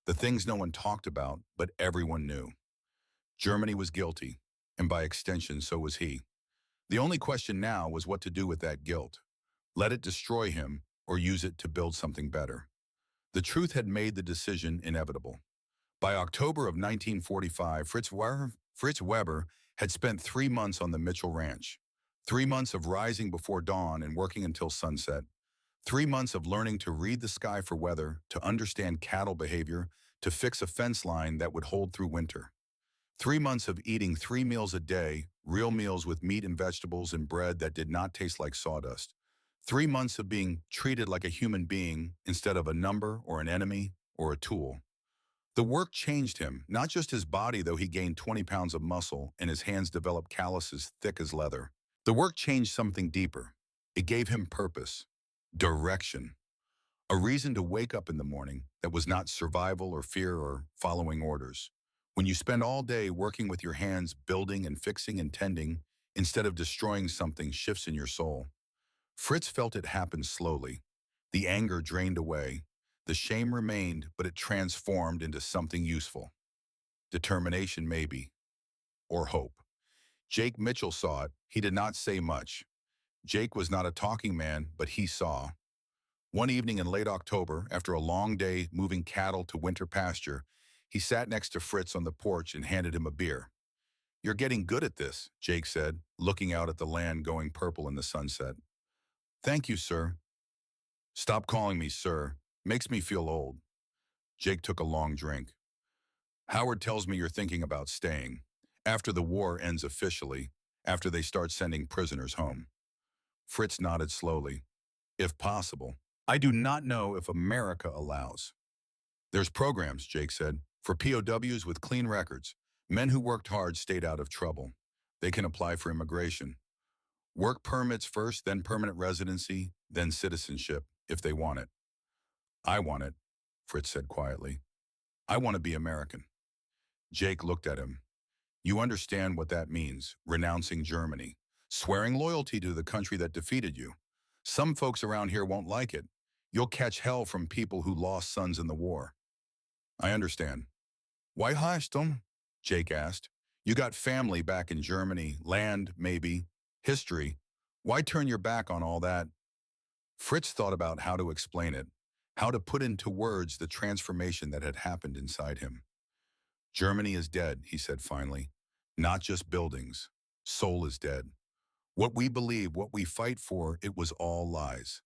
the things no one talked about, but everyone knew. Germany was guilty, and by extension, so was he. The only question now was what to do with that guilt. Let it destroy him, or use it to build something better. The truth had made the decision inevitable. By October of 1945, Fritz Weber had spent 3 months on the Mitchell Ranch. 3 months of rising before dawn and working until sunset. 3 months of learning to read the sky for weather, to understand cattle behavior, to fix a fence line that would hold through winter. 3 months of eating 3 meals a day, real meals with meat and vegetables and bread that did not taste like sawdust. 3 months of being treated like a human being instead of a number or an enemy or a tool. The work changed him, not just his body, though he gained 20 pounds of muscle and his hands developed calluses thick as leather. The work changed something deeper. It gave him purpose, direction, a reason to wake up in the morning that was not survival or fear or following orders. When you spend all day working with your hands, building and fixing and tending, instead of destroying, something shifts in your soul. Fritz felt it happen slowly. The anger drained away. The shame remained, but it transformed into something useful. Determination, maybe. Or hope. Jake Mitchell saw it. He did not say much. Jake was not a talking man, but he saw. One evening in late October, after a long day moving cattle to winter pasture, he sat next to Fritz on the porch and handed him a beer. You're getting good at this, Jake said, looking out at the land going purple in the sunset. Thank you, sir. Stop calling me sir. Makes me feel old. Jake took a long drink. Howard tells me you're thinking about staying. After the war ends officially, after they start sending prisoners home. Fritz nodded slowly. If possible. I do not know if America allows. There's programs, Jake said, for POWs with clean records. Men who worked hard stayed out of trouble. They can apply for immigration. Work permits first, then permanent residency, then citizenship, if they want it. I want it, Fritz said quietly. I want to be American. Jake looked at him. You understand what that means, renouncing Germany, swearing loyalty to the country that defeated you. Some folks around here won't like it. You'll catch hell from people who lost sons in the war. I understand. Why hoshed them? Jake asked. You got family back in Germany, land, maybe, history. Why turn your back on all that? Fritz thought about how to explain it, how to put into words the transformation that had happened inside him. Germany is dead, he said finally. Not just buildings. Soul is dead. What we believe, what we fight for, it was all lies.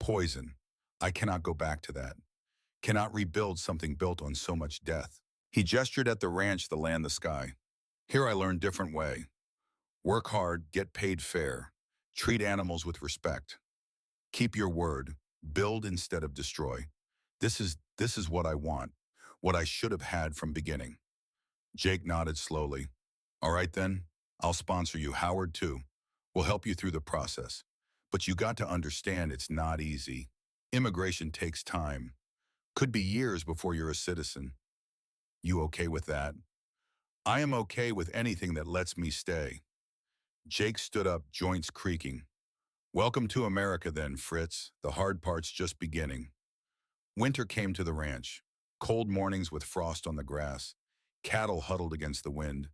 Poison. I cannot go back to that. Cannot rebuild something built on so much death. He gestured at the ranch, the land, the sky. Here I learned different way. Work hard, get paid fair. Treat animals with respect. Keep your word. Build instead of destroy. This is what I want. What I should have had from beginning. Jake nodded slowly. All right then, I'll sponsor you. Howard too. We'll help you through the process. But you got to understand it's not easy. Immigration takes time. Could be years before you're a citizen. You okay with that? I am okay with anything that lets me stay. Jake stood up, joints creaking. Welcome to America then, Fritz. The hard part's just beginning. Winter came to the ranch. Cold mornings with frost on the grass. Cattle huddled against the wind.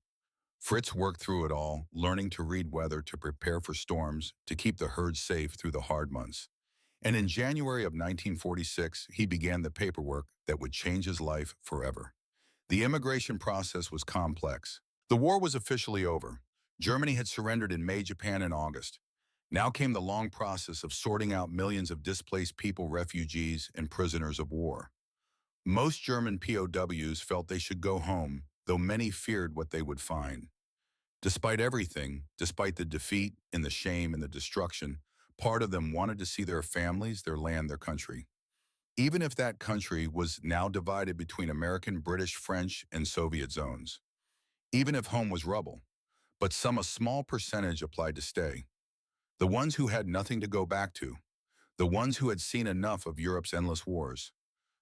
Fritz worked through it all, learning to read weather, to prepare for storms, to keep the herd safe through the hard months. And in January of 1946, he began the paperwork that would change his life forever. The immigration process was complex. The war was officially over. Germany had surrendered in May, Japan in August. Now came the long process of sorting out millions of displaced people, refugees, and prisoners of war. Most German POWs felt they should go home, though many feared what they would find. Despite everything, despite the defeat and the shame and the destruction, part of them wanted to see their families, their land, their country. Even if that country was now divided between American, British, French, and Soviet zones. Even if home was rubble. But a small percentage applied to stay. The ones who had nothing to go back to. The ones who had seen enough of Europe's endless wars.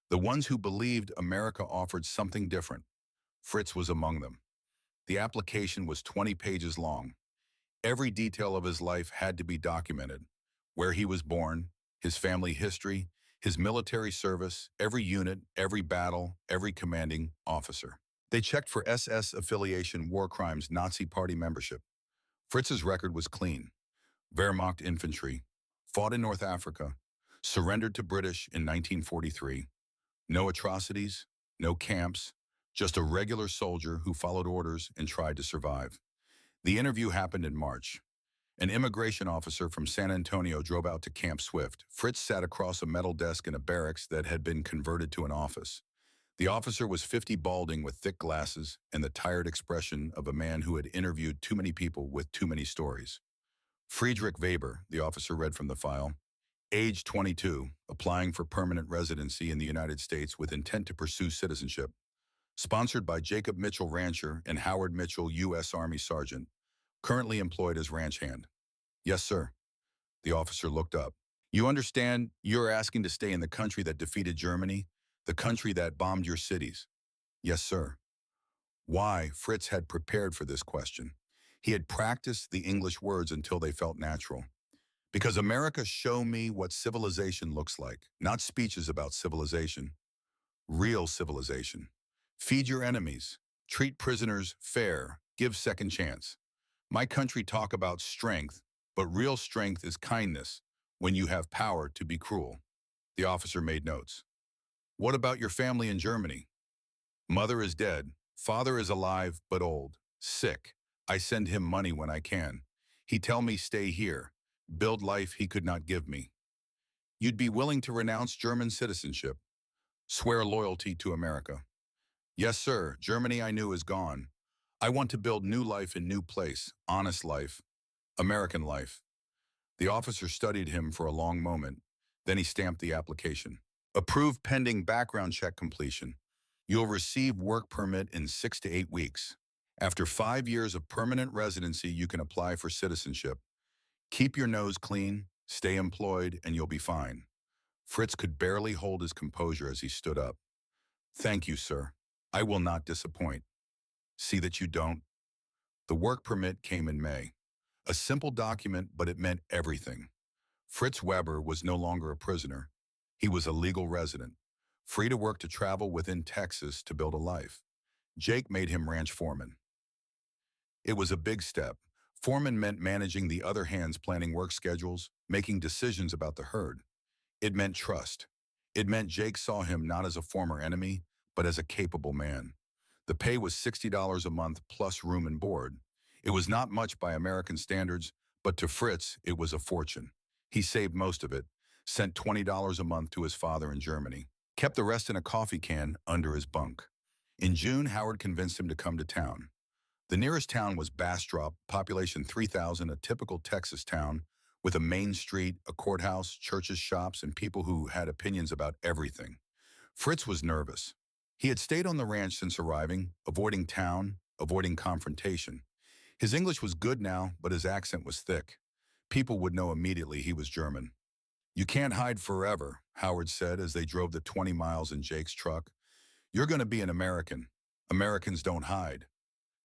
The ones who believed America offered something different. Fritz was among them. The application was 20 pages long. Every detail of his life had to be documented. Where he was born, his family history, his military service, every unit, every battle, every commanding officer. They checked for SS affiliation, war crimes, Nazi party membership. Fritz's record was clean. Wehrmacht infantry, fought in North Africa, surrendered to British in 1943. No atrocities, no camps, just a regular soldier who followed orders and tried to survive. The interview happened in March. An immigration officer from San Antonio drove out to Camp Swift. Fritz sat across a metal desk in a barracks that had been converted to an office. The officer was 50, balding with thick glasses and the tired expression of a man who had interviewed too many people with too many stories. Friedrich Weber, the officer read from the file, age 22, applying for permanent residency in the United States with intent to pursue citizenship. Sponsored by Jacob Mitchell, rancher, and Howard Mitchell, U.S. Army sergeant, currently employed as ranch hand. Yes, sir. The officer looked up. You understand you're asking to stay in the country that defeated Germany, the country that bombed your cities? Yes, sir. Why? Fritz had prepared for this question. He had practiced the English words until they felt natural. Because America show me what civilization looks like, not speeches about civilization. Real civilization. Feed your enemies. Treat prisoners fair. Give second chance. My country talk about strength, but real strength is kindness when you have power to be cruel. The officer made notes. What about your family in Germany? Mother is dead. Father is alive, but old. Sick. I send him money when I can. He tell me stay here. Build life he could not give me. You'd be willing to renounce German citizenship. Swear loyalty to America. Yes, sir. Germany I knew is gone. I want to build new life in new place, honest life, American life. The officer studied him for a long moment. Then he stamped the application. Approved pending background check completion. You'll receive work permit in 6 to 8 weeks. After 5 years of permanent residency, you can apply for citizenship. Keep your nose clean, stay employed, and you'll be fine. Fritz could barely hold his composure as he stood up. Thank you, sir. I will not disappoint. See that you don't. The work permit came in May. A simple document, but it meant everything. Fritz Weber was no longer a prisoner. He was a legal resident, free to work to travel within Texas to build a life. Jake made him ranch foreman. It was a big step. Foreman meant managing the other hands, planning work schedules, making decisions about the herd. It meant trust. It meant Jake saw him not as a former enemy, but as a capable man. The pay was $60 a month plus room and board. It was not much by American standards, but to Fritz, it was a fortune. He saved most of it, sent $20 a month to his father in Germany, kept the rest in a coffee can under his bunk. In June, Howard convinced him to come to town. The nearest town was Bastrop, population 3,000, a typical Texas town, with a main street, a courthouse, churches, shops, and people who had opinions about everything. Fritz was nervous. He had stayed on the ranch since arriving, avoiding town, avoiding confrontation. His English was good now, but his accent was thick. People would know immediately he was German. You can't hide forever, Howard said as they drove the 20 miles in Jake's truck. You're going to be an American. Americans don't hide.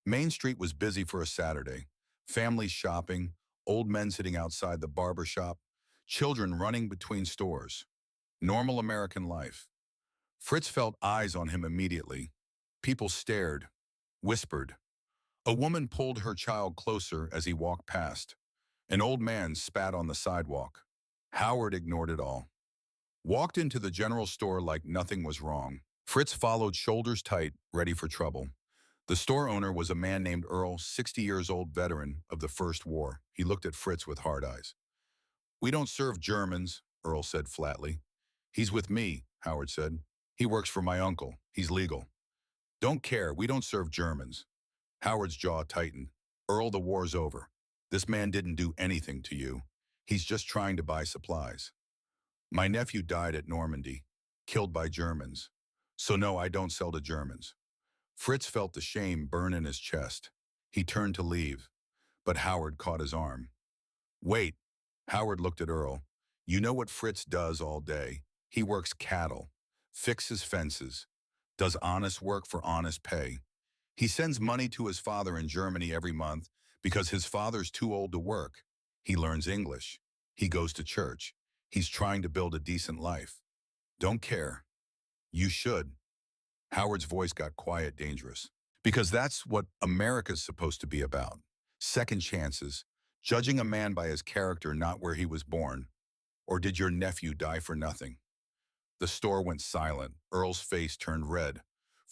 Main Street was busy for a Saturday. Families shopping, old men sitting outside the barber shop, children running between stores. Normal American life. Fritz felt eyes on him immediately. People stared, whispered. A woman pulled her child closer as he walked past. An old man spat on the sidewalk. Howard ignored it all. Walked into the general store like nothing was wrong. Fritz followed shoulders tight, ready for trouble. The store owner was a man named Earl, 60 years old veteran of the First War. He looked at Fritz with hard eyes. We don't serve Germans, Earl said flatly. He's with me, Howard said. He works for my uncle. He's legal. Don't care, we don't serve Germans. Howard's jaw tightened. Earl, the war's over. This man didn't do anything to you. He's just trying to buy supplies. My nephew died at Normandy, killed by Germans. So no, I don't sell to Germans. Fritz felt the shame burn in his chest. He turned to leave, but Howard caught his arm. Wait, Howard looked at Earl. You know what Fritz does all day? He works cattle, fixes fences, does honest work for honest pay. He sends money to his father in Germany every month because his father's too old to work. He learns English. He goes to church. He's trying to build a decent life. Don't care. You should. Howard's voice got quiet, dangerous. Because that's what America's supposed to be about. Second chances, judging a man by his character, not where he was born. Or did your nephew die for nothing? The store went silent. Earl's face turned red.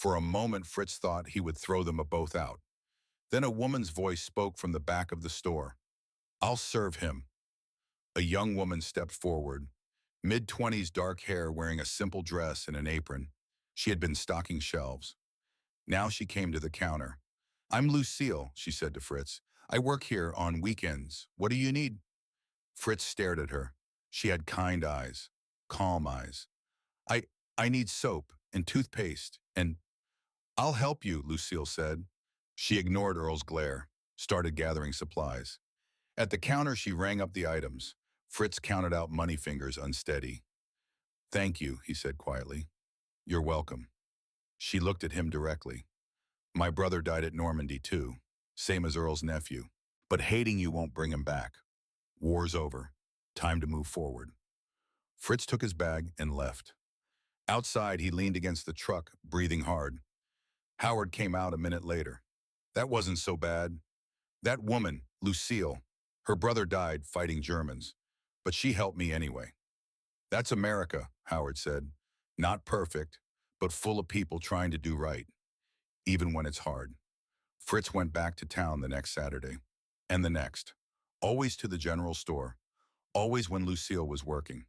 For a moment, Fritz thought he would throw them both out. Then a woman's voice spoke from the back of the store. I'll serve him. A young woman stepped forward, mid-20s, dark hair, wearing a simple dress and an apron. She had been stocking shelves. Now she came to the counter. I'm Lucille, she said to Fritz. I work here on weekends. What do you need? Fritz stared at her. She had kind eyes, calm eyes. I, I need soap and toothpaste and I'll help you, Lucille said. She ignored Earl's glare, started gathering supplies. At the counter, she rang up the items. Fritz counted out money fingers unsteady. Thank you, he said quietly. You're welcome. She looked at him directly. My brother died at Normandy too, same as Earl's nephew. But hating you won't bring him back. War's over. Time to move forward. Fritz took his bag and left. Outside, he leaned against the truck, breathing hard. Howard came out a minute later. That wasn't so bad. That woman, Lucille, her brother died fighting Germans, but she helped me anyway. That's America, Howard said. Not perfect, but full of people trying to do right, even when it's hard. Fritz went back to town the next Saturday, and the next, always to the general store, always when Lucille was working.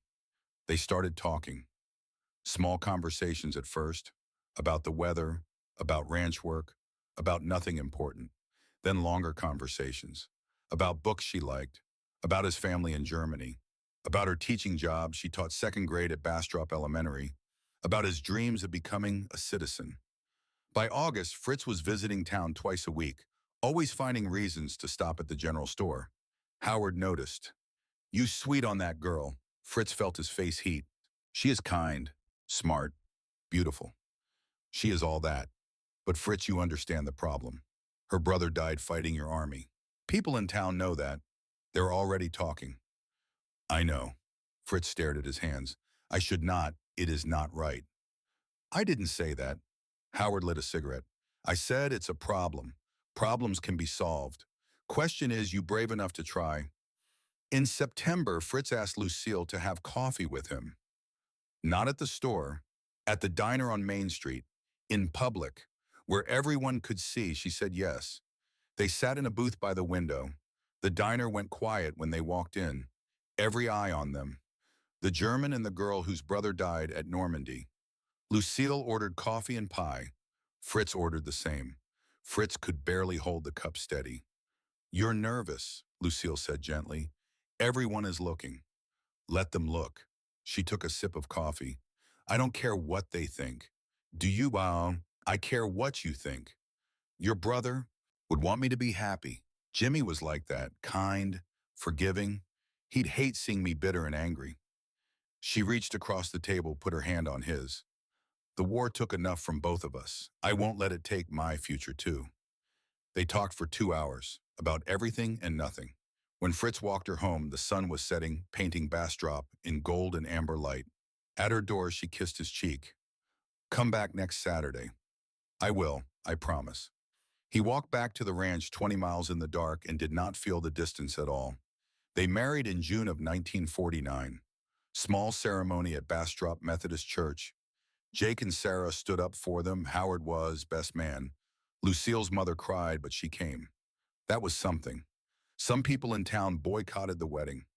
They started talking. Small conversations at first, about the weather, about ranch work, about nothing important. Then longer conversations, about books she liked, about his family in Germany, about her teaching job. She taught second grade at Bastrop Elementary, about his dreams of becoming a citizen. By August, Fritz was visiting town twice a week, always finding reasons to stop at the general store. Howard noticed. "You sweet on that girl." Fritz felt his face heat. "She is kind, smart, beautiful. She is all that. But Fritz, you understand the problem. Her brother died fighting your army. People in town know that. They're already talking." "I know." Fritz stared at his hands. "I should not. It is not right." "I didn't say that." Howard lit a cigarette. "I said it's a problem. Problems can be solved. Question is, you brave enough to try?" In September, Fritz asked Lucille to have coffee with him. Not at the store, at the diner on Main Street, in public, where everyone could see. She said yes. They sat in a booth by the window. The diner went quiet when they walked in, every eye on them. The German and the girl whose brother died at Normandy. Lucille ordered coffee and pie. Fritz ordered the same. Fritz could barely hold the cup steady. "You're nervous," Lucille said gently. "Everyone is looking. Let them look." She took a sip of coffee. "I don't care what they think. Do you, I care what you think. Your brother would want me to be happy. Jimmy was like that, kind, forgiving. He'd hate seeing me bitter and angry." She reached across the table, put her hand on his. "The war took enough from both of us. I won't let it take my future too." They talked for 2 hours, about everything and nothing. When Fritz walked her home, the sun was setting, painting Bastrop in gold and amber light. At her door, she kissed his cheek. "Come back next Saturday." "I will, I promise." He walked back to the ranch 20 miles in the dark and did not feel the distance at all. They married in June of 1949. Small ceremony at Bastrop Methodist Church. Jake and Sarah stood up for them. Howard was best man. Lucille's mother cried, but she came. That was something. Some people in town boycotted the wedding,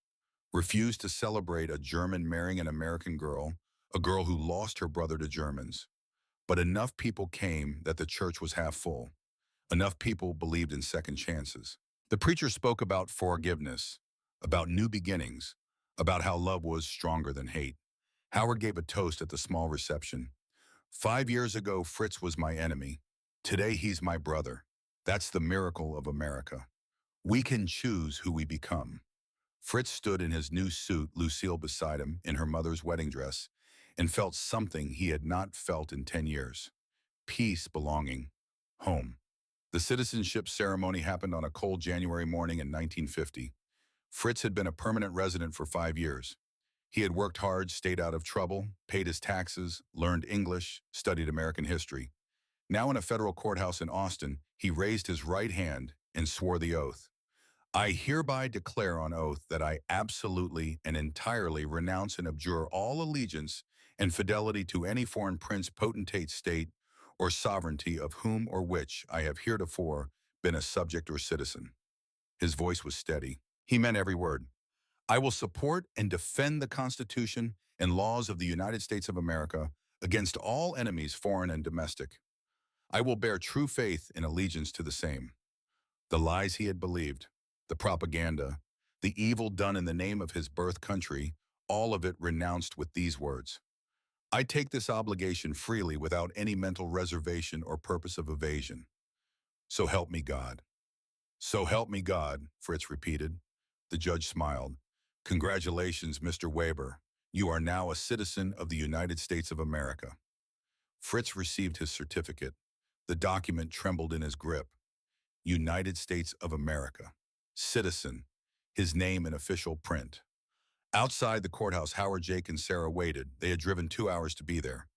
refused to celebrate a German marrying an American girl, a girl who lost her brother to Germans. But enough people came that the church was half full. Enough people believed in second chances. The preacher spoke about forgiveness, about new beginnings, about how love was stronger than hate. Howard gave a toast at the small reception. "5 years ago, Fritz was my enemy. Today, he's my brother. That's the miracle of America. We can choose who we become." Fritz stood in his new suit, Lucille beside him in her mother's wedding dress, and felt something he had not felt in 10 years. Peace, belonging, home. The citizenship ceremony happened on a cold January morning in 1950. Fritz had been a permanent resident for 5 years. He had worked hard, stayed out of trouble, paid his taxes, learned English, studied American history. Now in a federal courthouse in Austin, he raised his right hand and swore the oath. "I hereby declare on oath that I absolutely and entirely renounce and abjure all allegiance and fidelity to any foreign prince, potentate, state, or sovereignty of whom or which I have heretofore been a subject or citizen." His voice was steady. He meant every word. "I will support and defend the Constitution and laws of the United States of America against all enemies, foreign and domestic. I will bear true faith and allegiance to the same." The lies he had believed, the propaganda, the evil done in the name of his birth country, all of it renounced with these words. "I take this obligation freely without any mental reservation or purpose of evasion. So help me God." "So help me God," Fritz repeated. The judge smiled. "Congratulations, Mr. Weber. You are now a citizen of the United States of America." Fritz received his certificate. The document trembled in his grip. United States of America. Citizen. His name in official print. Outside the courthouse, Howard, Jake, and Sarah waited. They had driven 2 hours to be there.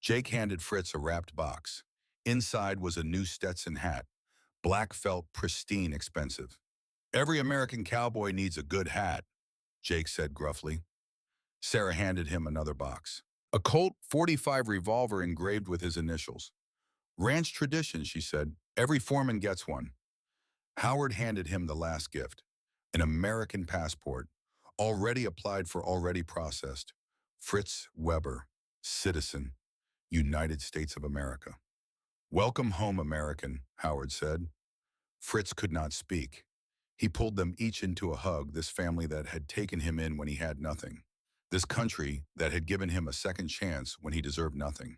Jake handed Fritz a wrapped box. Inside was a new Stetson hat. Black felt, pristine, expensive. "Every American cowboy needs a good hat," Jake said gruffly. Sarah handed him another box. A Colt .45 revolver engraved with his initials. "Ranch tradition," she said. "Every foreman gets one." Howard handed him the last gift, an American passport, already applied for, already processed. Fritz Weber, citizen, United States of America. Welcome home, American, Howard said. Fritz could not speak. He pulled them each into a hug, this family that had taken him in when he had nothing. This country that had given him a second chance when he deserved nothing.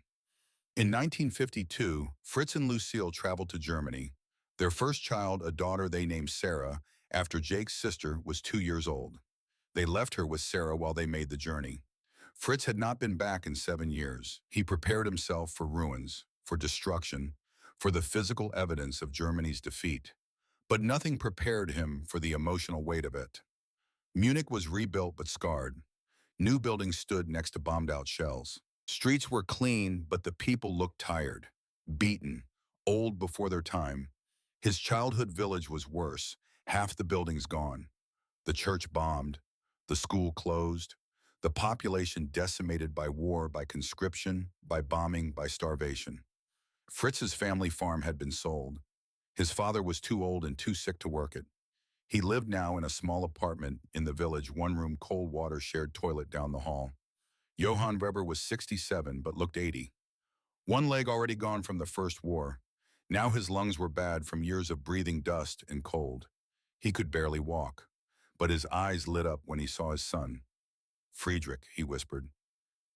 In 1952, Fritz and Lucille traveled to Germany. Their first child, a daughter they named Sarah, after Jake's sister was 2 years old. They left her with Sarah while they made the journey. Fritz had not been back in 7 years. He prepared himself for ruins, for destruction, for the physical evidence of Germany's defeat. But nothing prepared him for the emotional weight of it. Munich was rebuilt but scarred. New buildings stood next to bombed-out shells. Streets were clean, but the people looked tired, beaten, old before their time. His childhood village was worse, half the buildings gone. The church bombed, the school closed, the population decimated by war, by conscription, by bombing, by starvation. Fritz's family farm had been sold. His father was too old and too sick to work it. He lived now in a small apartment in the village, one-room, cold water, shared toilet down the hall. Johann Weber was 67 but looked 80. One leg already gone from the First War. Now his lungs were bad from years of breathing dust and cold. He could barely walk, but his eyes lit up when he saw his son. Friedrich, he whispered.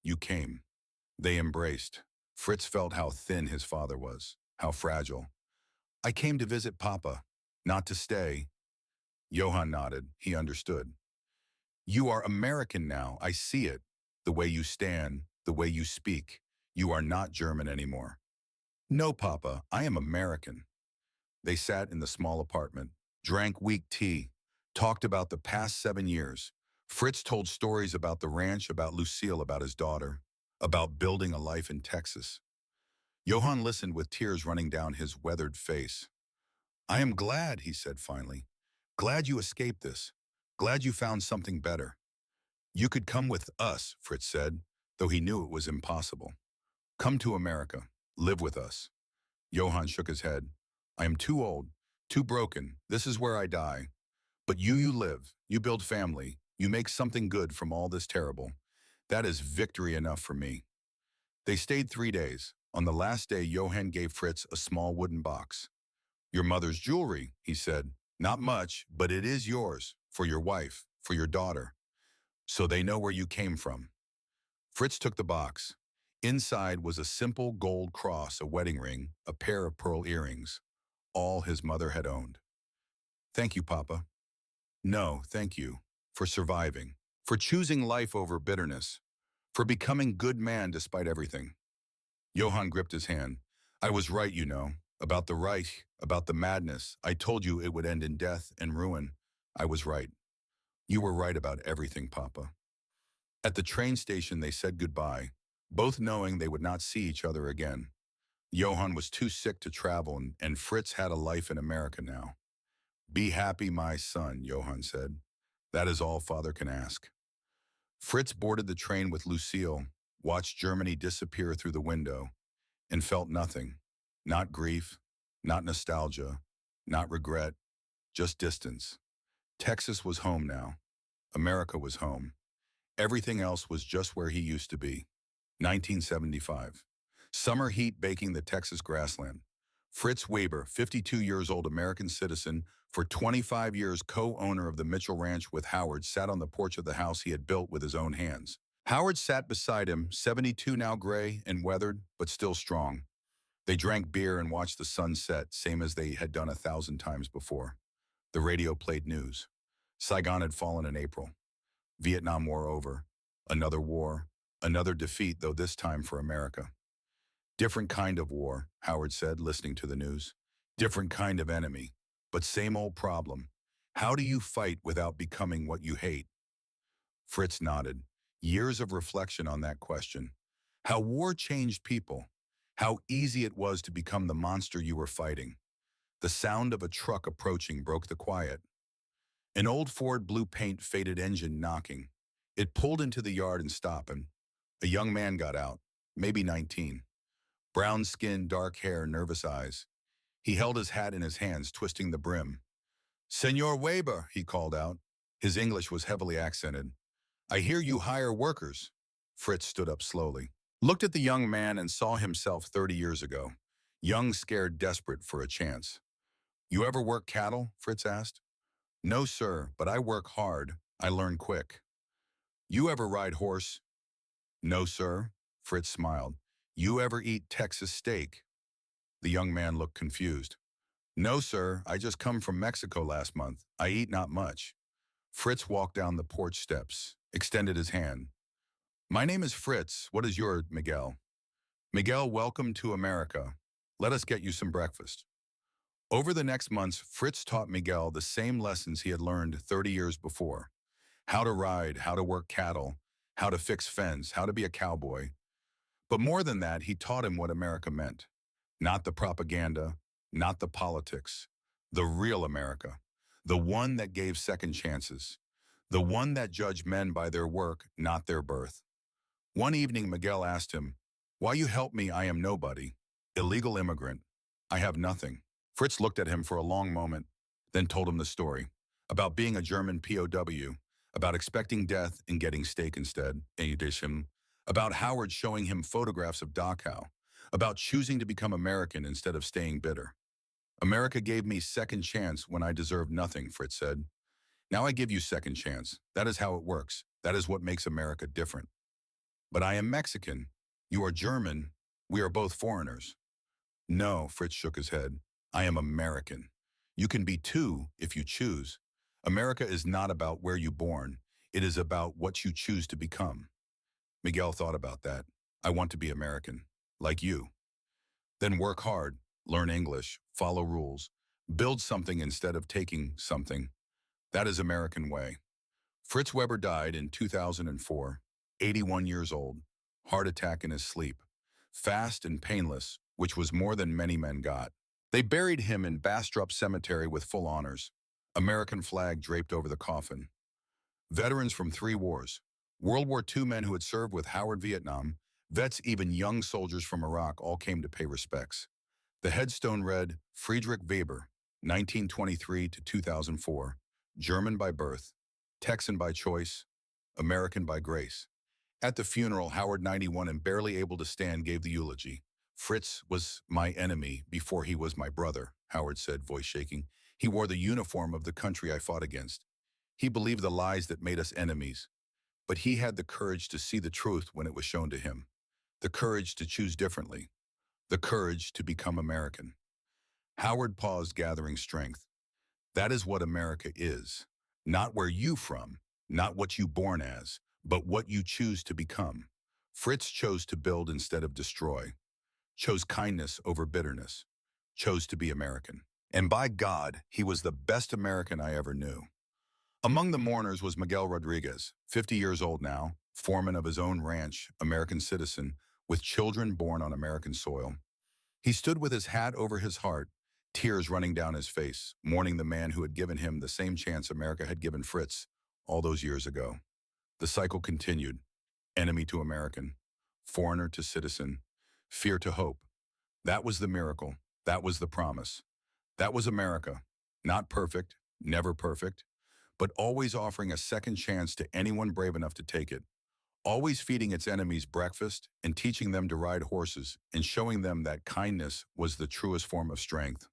You came. They embraced. Fritz felt how thin his father was, how fragile. I came to visit Papa, not to stay. Johann nodded. He understood. You are American now. I see it. The way you stand, the way you speak. You are not German anymore. No, Papa, I am American. They sat in the small apartment, drank weak tea, talked about the past 7 years. Fritz told stories about the ranch, about Lucille, about his daughter, about building a life in Texas. Johann listened with tears running down his weathered face. I am glad, he said finally. Glad you escaped this. Glad you found something better. You could come with us, Fritz said, though he knew it was impossible. Come to America. Live with us. Johann shook his head. I am too old, too broken. This is where I die. But you live. You build family. You make something good from all this terrible. That is victory enough for me. They stayed 3 days. On the last day, Johann gave Fritz a small wooden box. Your mother's jewelry, he said. Not much, but it is yours, for your wife, for your daughter. So they know where you came from. Fritz took the box. Inside was a simple gold cross, a wedding ring, a pair of pearl earrings, all his mother had owned. Thank you, Papa. No, thank you, for surviving, for choosing life over bitterness, for becoming good man despite everything. Johann gripped his hand. I was right, you know, about the Reich, about the madness. I told you it would end in death and ruin. I was right. You were right about everything, Papa. At the train station, they said goodbye, both knowing they would not see each other again. Johann was too sick to travel, and Fritz had a life in America now. Be happy, my son, Johann said. That is all father can ask. Fritz boarded the train with Lucille, watched Germany disappear through the window, and felt nothing. Not grief, not nostalgia, not regret, just distance. Texas was home now. America was home. Everything else was just where he used to be. 1975. Summer heat baking the Texas grassland. Fritz Weber, 52 years old American citizen, for 25 years co-owner of the Mitchell Ranch with Howard, sat on the porch of the house he had built with his own hands. Howard sat beside him, 72 now, gray and weathered, but still strong. They drank beer and watched the sun set, same as they had done 1,000 times before. The radio played news. Saigon had fallen in April. Vietnam War over. Another war. Another defeat, though this time for America. Different kind of war, Howard said, listening to the news. Different kind of enemy, but same old problem. How do you fight without becoming what you hate? Fritz nodded. Years of reflection on that question. How war changed people. How easy it was to become the monster you were fighting. The sound of a truck approaching broke the quiet. An old Ford blue paint faded engine knocking. It pulled into the yard and stopped, and a young man got out, maybe 19. Brown skin, dark hair, nervous eyes. He held his hat in his hands, twisting the brim. Senor Weber, he called out. His English was heavily accented. I hear you hire workers. Fritz stood up slowly, looked at the young man and saw himself 30 years ago. Young, scared, desperate for a chance. You ever work cattle? Fritz asked. No, sir, but I work hard. I learn quick. You ever ride horse? No, sir. Fritz smiled. You ever eat Texas steak? The young man looked confused. No, sir, I just come from Mexico last month. I eat not much. Fritz walked down the porch steps, extended his hand. My name is Fritz. What is yours, Miguel? Miguel, welcome to America. Let us get you some breakfast. Over the next months, Fritz taught Miguel the same lessons he had learned 30 years before. How to ride, how to work cattle, how to fix fence, how to be a cowboy. But more than that, he taught him what America meant. Not the propaganda, not the politics. The real America. The one that gave second chances. The one that judged men by their work, not their birth. One evening, Miguel asked him, "Why you help me? I am nobody. Illegal immigrant. I have nothing." Fritz looked at him for a long moment, then told him the story. About being a German POW, about expecting death and getting steak instead, in addition, about Howard showing him photographs of Dachau, about choosing to become American instead of staying bitter. America gave me second chance when I deserved nothing, Fritz said. Now I give you second chance. That is how it works. That is what makes America different. But I am Mexican. You are German. We are both foreigners. No, Fritz shook his head. I am American. You can be two if you choose. America is not about where you born. It is about what you choose to become. Miguel thought about that. I want to be American, like you. Then work hard, learn English, follow rules, build something instead of taking something. That is American way. Fritz Weber died in 2004, 81 years old, heart attack in his sleep, fast and painless, which was more than many men got. They buried him in Bastrop Cemetery with full honors. American flag draped over the coffin. Veterans from 3 wars. World War II men who had served with Howard Vietnam, vets, even young soldiers from Iraq all came to pay respects. The headstone read, Friedrich Weber, 1923 to 2004, German by birth, Texan by choice, American by grace. At the funeral, Howard, 91 and barely able to stand, gave the eulogy. Fritz was my enemy before he was my brother, Howard said, voice shaking. He wore the uniform of the country I fought against. He believed the lies that made us enemies. But he had the courage to see the truth when it was shown to him. The courage to choose differently. The courage to become American. Howard paused, gathering strength. That is what America is. Not where you from, not what you born as, but what you choose to become. Fritz chose to build instead of destroy. Chose kindness over bitterness. Chose to be American. And by God, he was the best American I ever knew. Among the mourners was Miguel Rodriguez, 50 years old now, foreman of his own ranch, American citizen, with children born on American soil. He stood with his hat over his heart, tears running down his face, mourning the man who had given him the same chance America had given Fritz all those years ago. The cycle continued, enemy to American, foreigner to citizen, fear to hope. That was the miracle. That was the promise. That was America, not perfect, never perfect, but always offering a second chance to anyone brave enough to take it. Always feeding its enemies breakfast and teaching them to ride horses and showing them that kindness was the truest form of strength.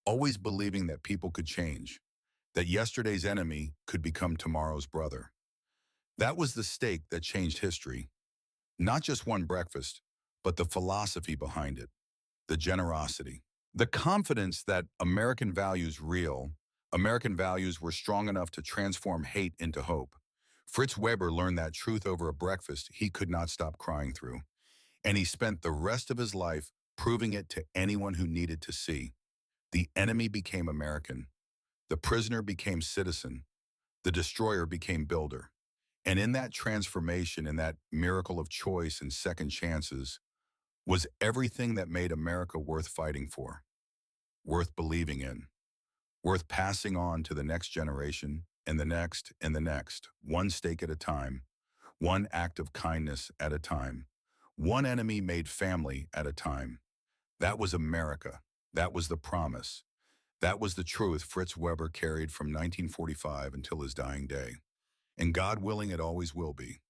Always believing that people could change, that yesterday's enemy could become tomorrow's brother. That was the stake that changed history. Not just one breakfast, but the philosophy behind it, the generosity, the confidence that American values American values were strong enough to transform hate into hope. Fritz Weber learned that truth over a breakfast he could not stop crying through, and he spent the rest of his life proving it to anyone who needed to see. The enemy became American. The prisoner became citizen. The destroyer became builder. And in that transformation, in that miracle of choice and second chances, was everything that made America worth fighting for, worth believing in, worth passing on to the next generation and the next and the next, one stake at a time, one act of kindness at a time, one enemy made family at a time. That was America. That was the promise. That was the truth Fritz Weber carried from 1945 until his dying day. And God willing, it always will be.